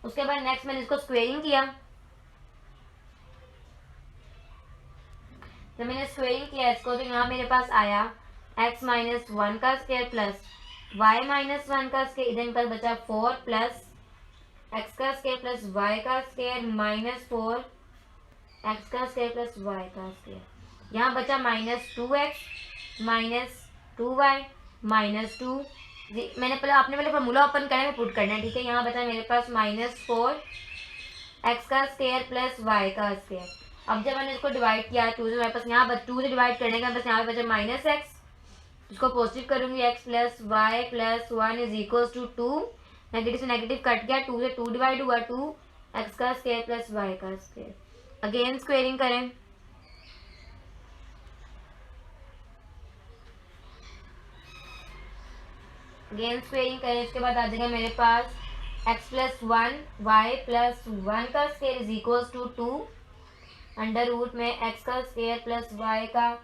उसके बाद नेक्स्ट मैंने इसको स्क्वेयरिंग किया, जब मैंने स्क्वेयरिंग किया इसको तो यहाँ मेरे पास आया x माइनस 1 का स्क्वायर प्लस y माइनस 1 का स्क्वायर, इधर मेरे पास बचा 4 प्लस x का स्क्वायर प्लस y का स्क्वायर माइनस 4 x का स्क्वायर प्लस y का स्क्वायर, यहाँ बचा minus 2x minus 2y minus 2। मैंने पहले, आपने पहले फॉर्मूला ओपन करना है, पुट करना है। ठीक है, यहाँ बचा मेरे पास माइनस 4 x का स्क्वायर प्लस y का स्क्वायर। अब जब मैंने इसको डिवाइड किया 2 से, मेरे पास यहाँ 2 से डिवाइड करने का बस यहाँ पे बचा माइनस x, इसको पॉजिटिव करूंगी, x plus y plus 1 is equals to 2, negative से नेगेटिव कट गया, 2 से 2 डिवाइड हुआ, 2 x का स्क्वायर प्लस y का स्क्वायर। अगेन स्क्वेयरिंग करें, अगेन स्क्वेयरिंग करें, उसके बाद आ जाएगा मेरे पास x प्लस 1 y प्लस 1 का square is equals to 2 under root में x का स्क्वायर प्लस y का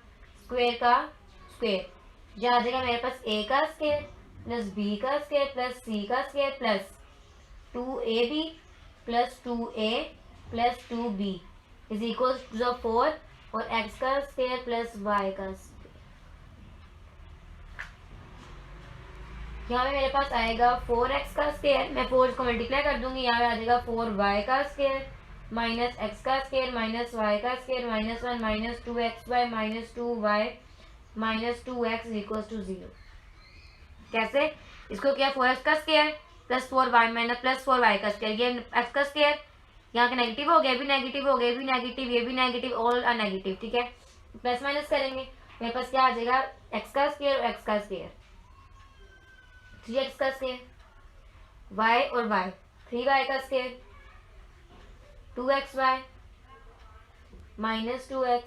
स्क्वायर, जो आ जाएगा मेरे पास a का स्क्वायर प्लस b का स्क्वायर प्लस c का square plus 2ab plus 2a plus 2b is equals to 4 और x का स्क्वायर प्लस y का स्क्वायर। यहाँ पे मेरे पास आएगा 4x का स्क्वायर, मैं 4 को मल्टीप्लाई कर दूंगी, यहाँ पे आ जाएगा 4y का स्क्वायर माइनस x का स्क्वायर माइनस y का square minus 1 minus 2xy minus 2y minus 2x is equal to 0। कैसे, इसको क्या, 4x का square plus 4y minus plus 4y का स्क्वायर, ये x का स्क्वायर, यहाँ का नेगेटिव हो गया, भी नेगेटिव हो गया, भी नेगेटिव, ये भी नेगेटिव, ऑल आर नेगेटिव। ठीक है, प्लस माइनस करेंगे, मेरे पास क्या आ जाएगा, x का स्क्वायर और x का स्क्वायर, 3x का स्क्वायर, y और y, 3y का square, 2xy minus 2x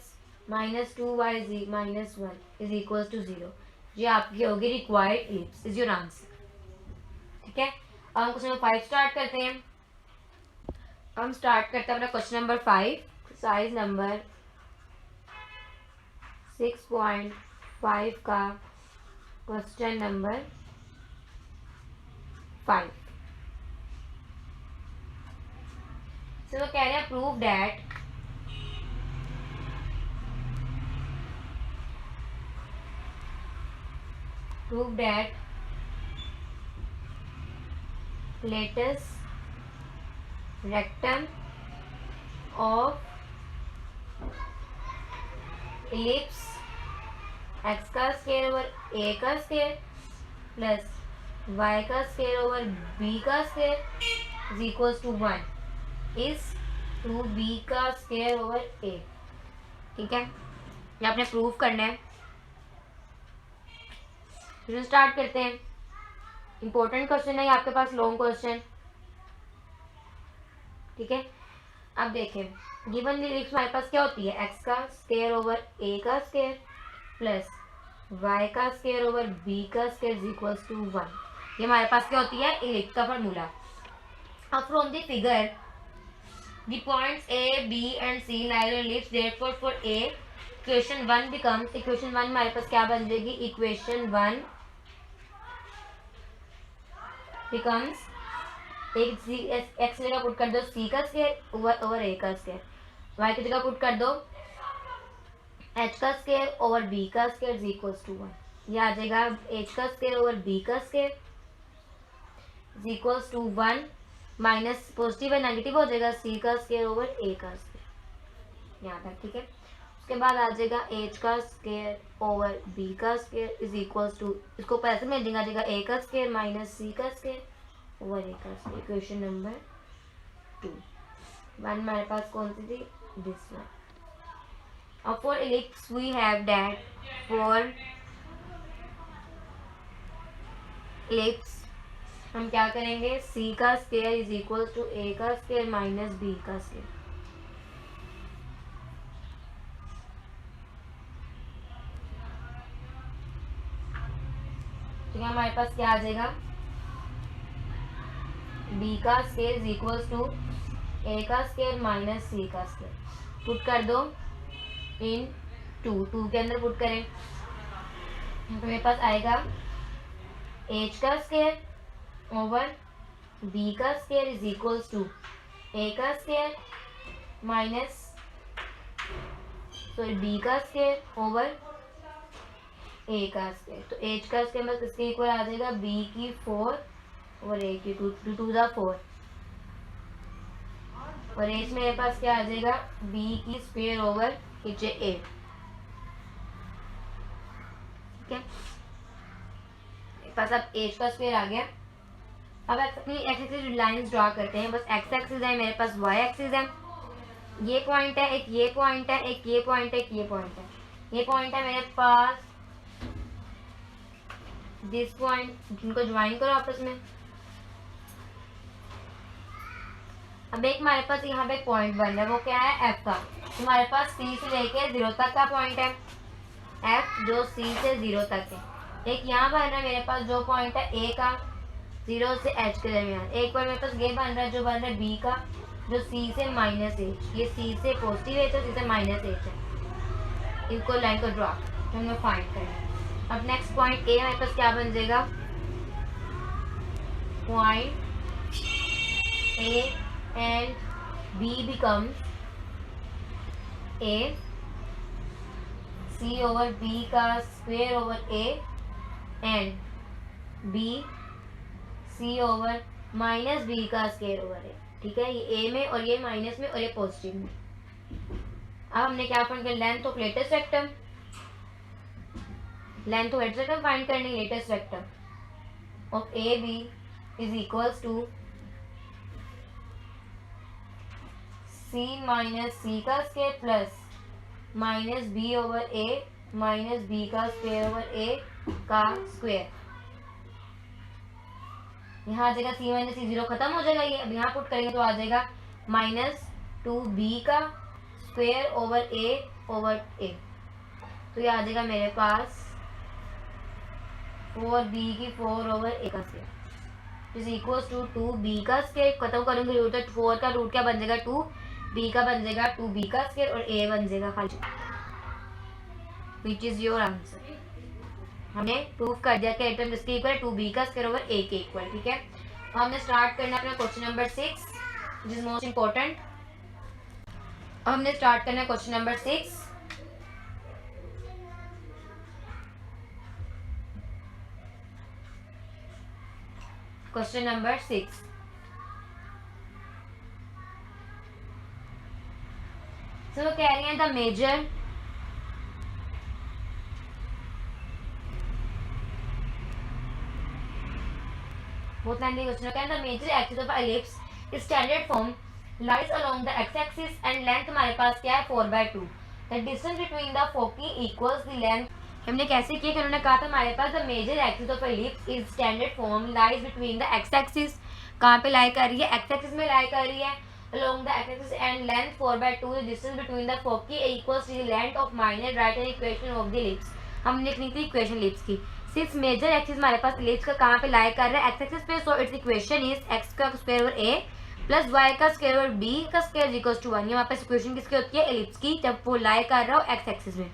minus 2y minus 1 is equal to 0। ये आपकी होगी required ellipse, is your answer. ठीक है, अब हम क्वेश्चन नंबर 5 स्टार्ट करते हैं। हम स्टार्ट करते हैं अपना क्वेश्चन नंबर 5, साइज नंबर 6.5 का क्वेश्चन नंबर 5। तो वो कह रहे हैं prove that lattice rectum of ellipse x का स्क्वायर ओवर a का स्क्वायर प्लस y का स्क्वायर ओवर b का स्क्वायर इज इक्वल्स टू 1 इज 2b का स्क्वायर ओवर a। ठीक है, ये आपने प्रूव करना है। फिर स्टार्ट करते हैं। इंपॉर्टेंट क्वेश्चन है आपके पास, लॉन्ग क्वेश्चन। ठीक है, अब देखें, गिवन लिरिक्स हमारे पास क्या होती है, x का स्क्वायर ओवर a का स्क्वायर प्लस y का स्क्वायर ओवर b का स्क्वायर इज इक्वल्स टू 1। ये हमारे पास क्या होती है, इलिप्स का फार्मूला। अब from the figure the points a b and c lie on ellipse, therefore for a equation 1 becomes, equation 1 हमारे पास क्या बन जाएगी, इक्वेशन 1 becomes एक एक्स की जगह पुट कर दो सी का स्क्वायर ओवर ए का स्क्वायर, वाई की जगह पुट कर दो एच का स्क्वायर ओवर बी का स्क्वायर इज इक्वल्स टू 1। ये आ जाएगा एच का स्क्वायर ओवर बी का square is equals to 1 minus positive है नेगेटिव हो जाएगा सी का स्क्वायर ओवर ए का स्क्वायर यहाँ तक, ठीक है। उसके बाद आ जाएगा एच का स्क्वायर ओवर बी का स्क्वायर इज इक्वल्स टू, इसको पैसे में आ जाएगा ए का स्क्वायर माइनस सी का स्क्वायर ओवर ए का स्क्वायर, इक्वेशन नंबर 2। 1 हमारे पास कौन सी थी, दिस वन। अब for ellipse we have that for ellipse हम क्या करेंगे, सी का square is equals to A का स्क्वायर माइनस बी का स्क्वायर। तो हमारे पास क्या आ जाएगा, बी का square is equals to A का स्क्वायर माइनस सी का स्क्वायर, पुट कर दो इन 2 के अंदर पुट करें तो मेरे पास आएगा एच का स्क्वायर ओवर बी का square is equals to A का स्क्वायर माइनस सॉरी बी का स्क्वायर ओवर ए का स्क्वायर। तो एच का स्क्वायर मतलब किसके इक्वल आ जाएगा, बी की 4 और ए की 2 2 दा 4 और एच मेरे पास क्या आ जाएगा, बी की स्क्वायर ओवर नीचे ए, ठीक है। मेरे पास अब एच का स्क्वायर आ गया। अब अपनी एक्स एक्सिस लाइंस ड्रॉ करते हैं। बस एक्स एक्सिस है, मेरे पास वाई एक्सिस है, ये पॉइंट है, एक ये पॉइंट है, एक ये पॉइंट है, एक ये पॉइंट है। ये पॉइंट है मेरे पास दिस पॉइंट, जिनको ज्वाइन करो आपस में। अब एक हमारे पास यहाँ पे पॉइंट बन रहा है, वो क्या है, एफ का। हमारे पास सी से लेके 0 तक का पॉइंट है, एफ जो सी से 0 तक है। एक यहाँ बन रहा है मेरे पास जो पॉइंट है ए का 0 से एच के दरमियान। एक बार मेरे पास ये बन रहा है जो बन रहा है बी का, जो सी से माइनस एच, ये सी से पॉजिटिव एच है, सी से माइनस एच है। इनको लाइन को ड्रॉ हमने फाइंड करना है। अब नेक्स्ट पॉइंट ए हमारे पास क्या बन जाएगा, point A and B becomes A C over B का square over A and B C over minus B का स्क्वायर ओवर ए, ठीक है। ये ए में और ये माइनस में और ये पॉजिटिव में। अब हमने क्या फाइंड किया, length of latest vector, length of latest vector find करनी, latest vector of A B is equals to C minus C का square plus minus B over A minus B का स्क्वायर ओवर ए का स्क्वायर। यहाँ आ जाएगा सी माइनस सी 0 खत्म हो जाएगा, ये अब यहाँ पुट करेंगे तो आ जाएगा माइनस 2b का स्क्वायर ओवर ए। तो ये आ जाएगा मेरे पास 4b की 4 ओवर ए का square is equal to 2b का स्क्वायर। खत्म करेंगे रूट, 4 का रूट क्या बन जाएगा 2, b का बन जाएगा 2b का स्क्वायर और a बन जाएगा खाली, विच इज योर आंसर। हमने प्रूव कर दिया कि एटम इसके इक्वल 2b का स्क्वायर ओवर a के इक्वल, ठीक है। तो हमने स्टार्ट करना अपना question number 6 which is most important. हमने स्टार्ट करना क्वेश्चन नंबर 6। क्वेश्चन नंबर 6, तो वो कह रही हैं द मेजर बहुत लेंथी क्वेश्चन है। The major axis of ellipse standard form lies along the X axis and length हमारे पास क्या है 4/2। The distance between the foci equals the length. हमने कैसे किया कि उन्होंने कहा था हमारे पास the major axis of ellipse is standard form lies between the X axis, कहाँ पे लाई कर रही है, एक्स एक्सिस में लाई कर रही है, along the axis and length 4/2 the distance between the foci equals to the length of minor write an equation of the ellipse। हमने लिखनी थी इक्वेशन एलिप्स की। सिंस मेजर एक्सिस हमारे पास एलिप्स का कहाँ पे लाई कर रहा है, एक्स एक्सिस पे, so it's equation is X का स्क्वायर ओवर ए प्लस वाई का स्क्वायर ओवर बी का स्क्वायर इक्वल्स टू 1। ये वापस इक्वेशन किसकी होती है, एलिप्स की, जब वो लाई कर रहा हो एक्स एक्सिस में।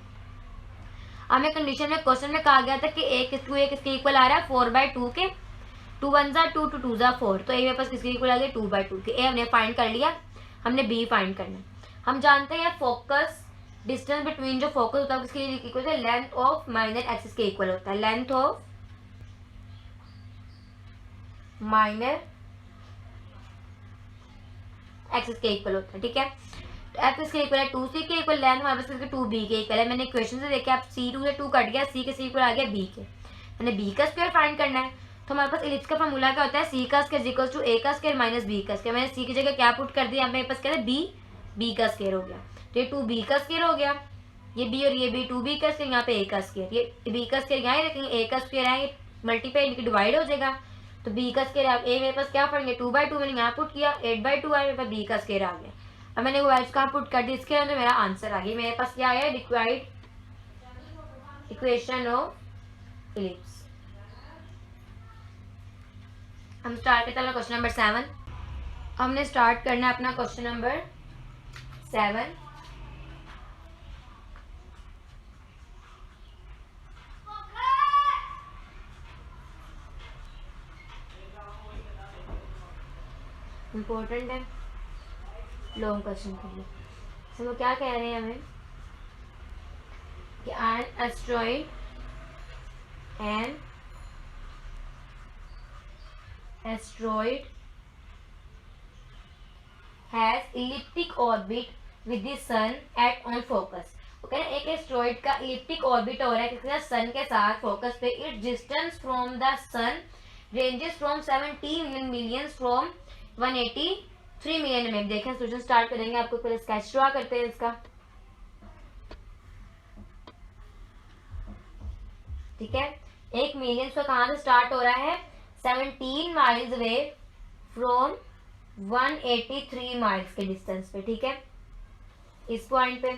हमें कंडीशन में क्वेश्चन में कहा गया था कि ए किसके इक्वल आ रहा है 4/2 के, 2 1 जा 2, 2 2 जा 4, तो ए मेरे पास किसके इक्वल आ गया 2/2 के। ए हमने फाइंड कर लिया, हमने बी फाइंड करना है। हम जानते हैं फोकस डिस्टेंस बिटवीन जो फोकस होता है किसके इक्वल है, लेंथ ऑफ माइनर एक्सिस के इक्वल होता है, लेंथ ऑफ माइनर एक्सिस के इक्वल होता है, ठीक है। तो एक्सिस के इक्वल है 2c के इक्वल, लेंथ हमारे पास 2b के इक्वल है। मैंने इक्वेशन से देखा, आप c2 से 2 कट गया, c के इक्वल आ गया b के, मैंने b का स्क्वायर फाइंड करना है। तो हमारे पास इलिप्स का फार्मूला क्या होता है, c का स्क्वायर इक्वल टू a का स्क्वायर माइनस b का स्क्वायर। मैंने c की जगह क्या पुट कर दिया, मेरे पास क्या है b का स्क्वायर हो गया, तो ये 2b का स्क्वायर हो गया, ये b और ये b 2b का स्क्वायर, यहाँ पे a का स्क्वायर, ये b का स्क्वायर यहाँ रखेंगे, a का स्क्वायर है, मल्टीप्लाई इनकी डिवाइड हो जाएगा, तो b का स्क्वायर a मेरे पास क्या पड़ेंगे 2/2, मैंने यहाँ पुट किया 8/2 आया, मेरे पास b का स्क्वायर आ गया। अब मैंने वो वैल्यूज कहाँ पुट कर दी, इसके अंदर मेरा आंसर आ गया। मेरे पास क्या आया, रिक्वायर्ड इक्वेशन ऑफ इलिप्स। हम स्टार्ट करते हैं क्वेश्चन नंबर 7। हमने स्टार्ट करना है अपना क्वेश्चन नंबर 7। इम्पोर्टेंट है लॉन्ग क्वेश्चन के लिए। तो वो क्या कह रहे हैं हमें कि an asteroid has elliptic orbit with the sun at on focus. Okay, एक एस्ट्रॉइड का इलिप्टिक ऑर्बिट हो रहा है किसके साथ, सन के साथ फोकस पे। It distance from the sun ranges from 17 million from 183 million में। देखें सोल्यूशन स्टार्ट करेंगे, आपको पहले स्केच ड्रॉ करते हैं इसका, ठीक है। 1 मिलियन का कहां से स्टार्ट हो रहा है, 17 माइल्स अवे फ्रॉम 183 माइल्स के डिस्टेंस पे, ठीक है। इस पॉइंट पे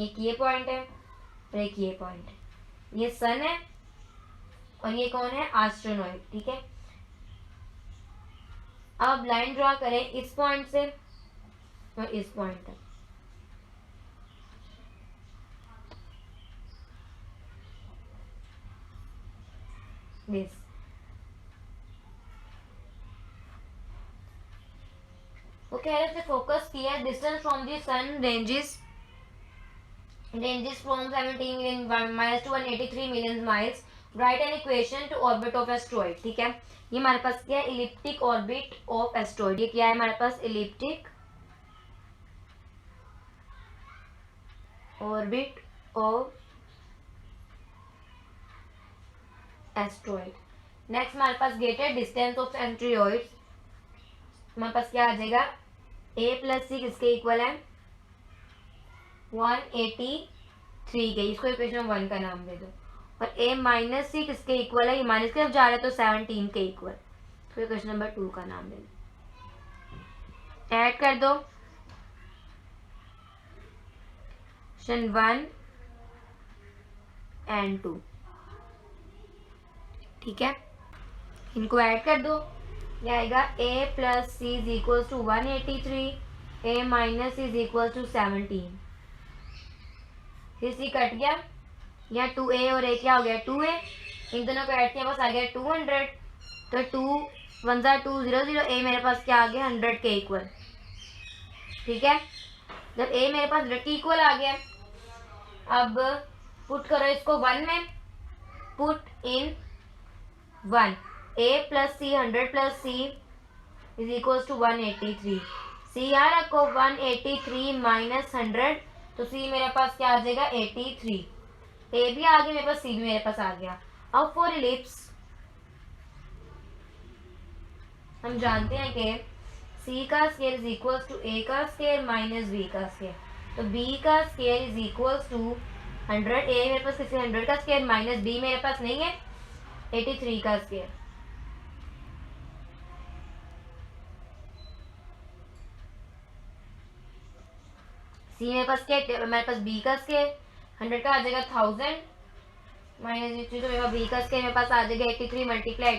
एक ये पॉइंट है और एक ये पॉइंट है, ये सन है और ये कौन है, एस्ट्रोनॉइड, ठीक है। अब लाइन ड्रॉ करें इस पॉइंट से और इस पॉइंट तक, दिस। ओके, हमने फोकस किया distance from the sun ranges from 17 million miles to 183 million miles. Right an equation to orbit of asteroid, ठीक है। ये हमारे पास क्या है, इलिप्टिक ऑर्बिट ऑफ एस्ट्रॉइड। ये क्या है हमारे पास, elliptic orbit of asteroid. Next हमारे पास गेटेड डिस्टेंस ऑफ एस्ट्रॉइड्स, हमारे पास क्या आ जाएगा, a प्लस सी किसके इक्वल है, 183 के, इसको इक्वेशन 1 का नाम दे दो। और a माइनस सी किसके इक्वल है, ये माइनस की तरफ जा रहा है तो 17 के इक्वल, तो क्वेश्चन नंबर 2 का नाम दे दो। ऐड कर दो क्वेश्चन 1 एंड 2, ठीक है। इनको ऐड कर दो, ये आएगा a plus C is equal to 183, a minus C is equal to 17, फिर सी कट गया, यहाँ 2a और a क्या हो गया 2a, इन दोनों को ऐड किया बस आ गया 200, तो 2 1 जा 2 0 0, a मेरे पास क्या आ गया 100 के इक्वल, ठीक है। जब a मेरे पास 100 के इक्वल आ गया, अब पुट करो इसको 1 में, put in 1, a plus C 100 plus C is equal to 183, C यहाँ रखो 183 माइनस 100, तो सी मेरे पास क्या आ जाएगा 83, ए भी आ गया मेरे पास, सी भी मेरे पास आ गया। अब फॉर इलिप्स हम जानते हैं कि सी का square is equal to A का स्क्वायर माइनस बी का स्क्वायर, तो बी का स्क्वायर इज इक्वल टू 100, ए मेरे पास किसी 100 का स्क्वायर माइनस बी मेरे पास नहीं है 83 का स्क्वायर, सी मेरे पास क्या है, मेरे पास बी का स्क्वायर 100 का आ जाएगा 1000 माइनस 83, तो मेरे पास बी का स्क्वायर मेरे पास आ जाएगा 83 मल्टीप्लाई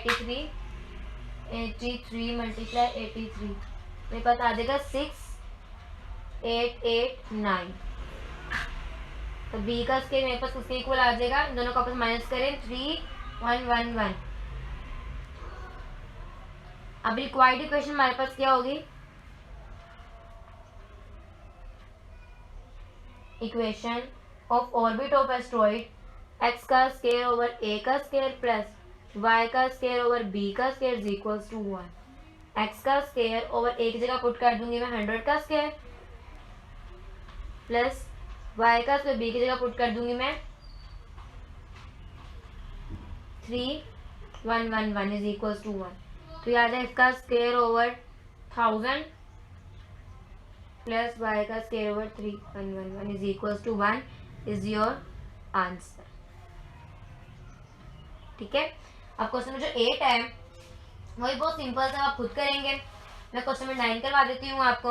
83 मल्टीप्लाई 83, मेरे पास आ जाएगा 6889, तो बी का स्क्वायर मेरे पास उसके इक्वल आ जाएगा, दोनों का आपस माइनस करें 3111, अब रिक्वायर्ड इक्वेशन हमारे पास क्या होगी, equation of orbit of asteroid X का स्क्वायर ओवर ए का स्क्वायर प्लस वाई का स्क्वायर ओवर बी का square is equals to 1। X का स्क्वायर ओवर ए की जगह पुट कर दूंगी मैं 100 का स्क्वायर प्लस वाई का स्क्वायर बी की जगह पुट कर दूंगी मैं 3111 इज इक्वल्स टू 1। तो याद है इसका स्क्वायर ओवर 1000 प्लस वाई का square over 3111 is equals to 1 is your answer. ठीक है, अब क्वेश्चन नंबर जो 8 है वही बहुत सिंपल सा, आप खुद करेंगे। मैं क्वेश्चन नंबर 9 करवा देती हूँ आपको।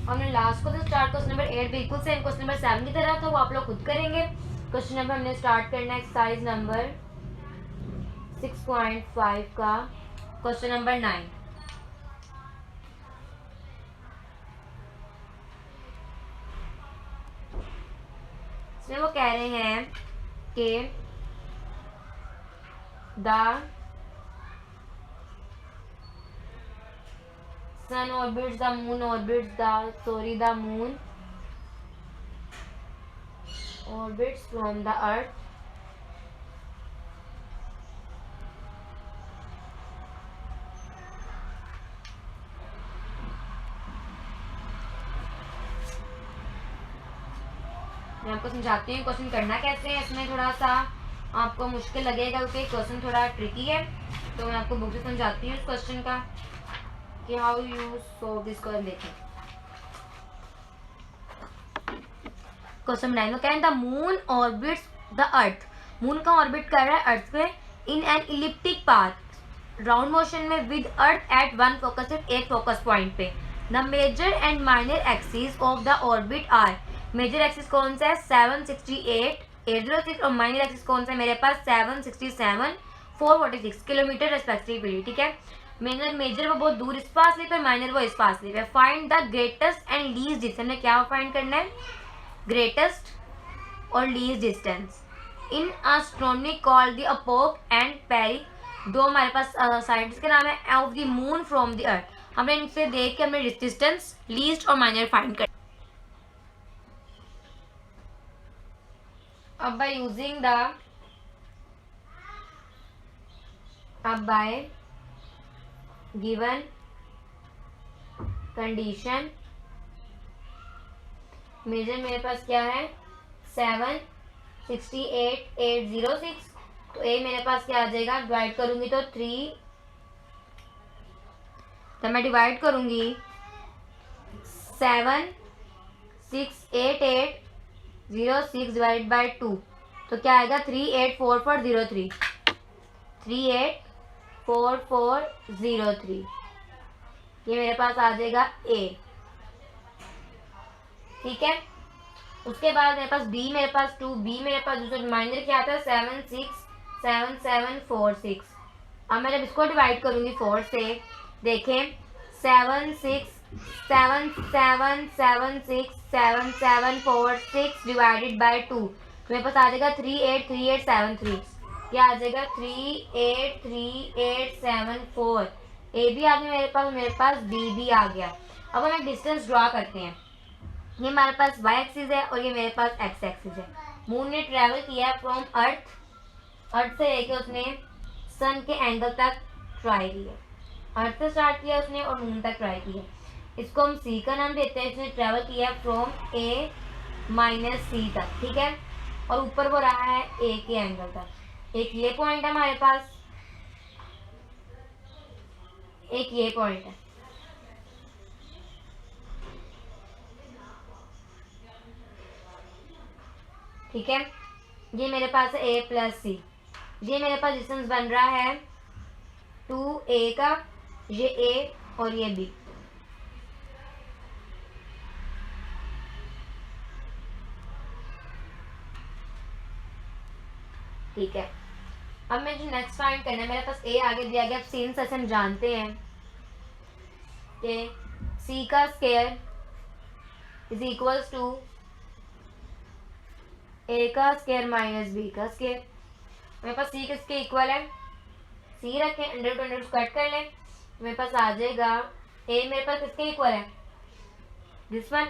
हमने last question start question number 8 बिल्कुल सेम क्वेश्चन नंबर 7 की तरह था, वो आप लोग खुद करेंगे। क्वेश्चन नंबर हमने स्टार्ट करना है एक्सरसाइज नंबर 6.5 का क्वेश्चन नंबर 9। इसमें वो कह रहे हैं कि the sun orbits the moon orbits the moon orbits from the earth मैं आपको समझाती हूँ क्वेश्चन करना कैसे है। इसमें थोड़ा सा आपको मुश्किल लगेगा क्योंकि क्वेश्चन थोड़ा ट्रिकी है, तो मैं आपको बुक से समझाती हूँ इस क्वेश्चन का कि how you solve this question. देखें क्वेश्चन 9 में कहें the moon orbits the earth, moon का ऑर्बिट कर रहा है अर्थ पे in an elliptic path round motion में with earth at one focus, सिर्फ एक फोकस पॉइंट पे। The major and minor axis of the orbit are, major axis कौन सा है 768 806 और माइनर एक्सिस कौन सा है मेरे पास 767 446 किलोमीटर रेस्पेक्टिवली। ठीक है, मेजर वो बहुत दूर इस फासले पे, माइनर वो इस फासले पे। Find the greatest and least distance, हमने क्या फाइंड करना है, ग्रेटेस्ट और least distance in astronomy called the apogee and perigee, दो हमारे पास साइंटिस्ट के नाम है, of the moon from the earth. हमने इनसे देख के हमने डिस्टेंस लीस्ट और माइनर फाइंड कर। अब by given कंडीशन मेजर मेरे पास क्या है 768 806, तो ए मेरे पास क्या आ जाएगा, डिवाइड करूंगी तो 3, तो मैं डिवाइड करूंगी 768 डिवाइड बाई 2, तो क्या आएगा 384403 384403, ये मेरे पास आ जाएगा ए। ठीक है, उसके बाद मेरे पास बी, मेरे पास 2, बी मेरे पास दूसरा रिमाइंडर क्या आता है 767746। अब मैं जब इसको डिवाइड करूंगी 4 से, देखें 7677767746 डिवाइडेड बाय 2, तो मेरे पास आ जाएगा 383873, क्या आ जाएगा 383874। ए भी आ गया मेरे पास बी भी आ गया। अब हम एक डिस्टेंस ड्रॉ करते हैं, ये हमारे पास वाई एक्सिस है और ये मेरे पास एक्स एक्सिस है। मून ने ट्रेवल किया फ्रॉम अर्थ से लेके उसने सन के एंगल तक ट्राई किया, अर्थ से स्टार्ट किया उसने और मून तक ट्राई किया। इसको हम सी का नाम देते हैं, इसने ट्रेवल किया फ्रॉम ए माइनस सी तक। ठीक है, और ऊपर वो रहा है ए के एंगल तक। एक ये पॉइंट है हमारे पास, एक ये पॉइंट है। ठीक है, ये मेरे पास है ए प्लस सी, ये मेरे पास डिस्टेंस बन रहा है 2a का, ये ए और ये बी। ठीक है, अब मैं जो नेक्स्ट फाइंड करना है, मेरे पास ए आगे दिया गया। सीन से हम जानते हैं कि सी का square is equals to A का स्क्वायर माइनस बी का स्क्वायर। मेरे पास सी किसके इक्वल है सी रखें, अंडर रूट कट कर लें, मेरे पास आ जाएगा ए मेरे पास किसके इक्वल है, दिस वन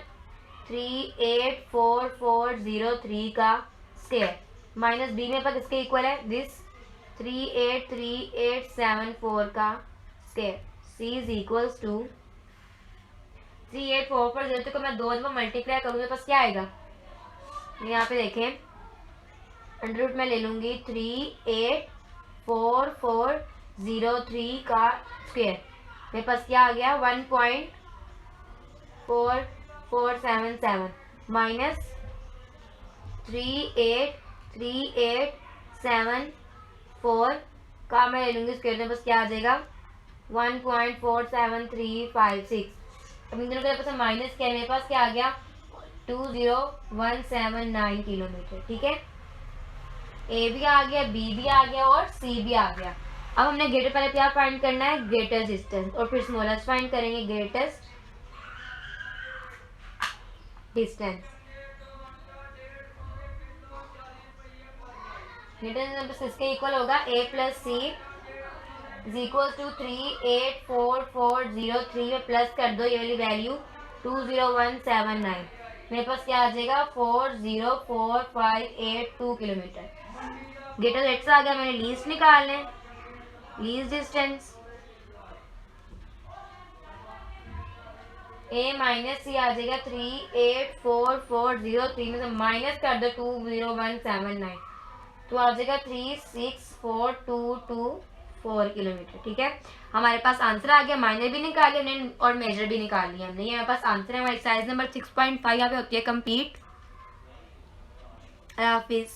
384403 का स्क्वायर, माइनस बी मेरे पास किसके इक्वल है, दिस 383874 का square, C is equals to 384403 को मैं 2 दफा मल्टीप्लाई करूँ मेरे पास क्या आएगा, यहाँ पे देखें अंडर रूट में ले लूँगी 384403 का स्क्वायर, मेरे पास क्या आ गया 1.4477 माइनस 383874 का मैं ले लूँगी स्क्वायर, मेरे पास क्या आ जाएगा 1.47356। अब इन दोनों के पास माइनस क्या है, मेरे पास क्या आ गया 20179 किलोमीटर। ठीक है, ए भी आ गया, बी भी आ गया और सी भी आ गया। अब हमने ग्रेटर पहले क्या फाइंड करना है, ग्रेटेस्ट डिस्टेंस, और फिर स्मॉलेस्ट फाइंड करेंगे, ग्रेटेस्ट डिस्टेंस। ग्रेटेस्ट डिस्टेंस किसके इक्वल होगा, A plus C is equal to 384403 में प्लस कर दो ये वाली वैल्यू 20179, मेरे पास क्या आ जाएगा 404582 किलोमीटर। ग्रेटर लेट्स आ गया, मैंने लीस्ट निकालने, लीस्ट डिस्टेंस ए माइनस सी आ जाएगा 384403 में से माइनस कर दो 20179 तो आ जाएगा 36422 किलोमीटर। ठीक है, हमारे पास आंसर आ गया, माइनर भी निकाल लिया हमने और मेजर भी निकाल लिया हमने। ये हमारे पास आंसर है, हमारी एक्सरसाइज नंबर 6.5 यहाँ पे होती है कंप्लीट। हाफिज।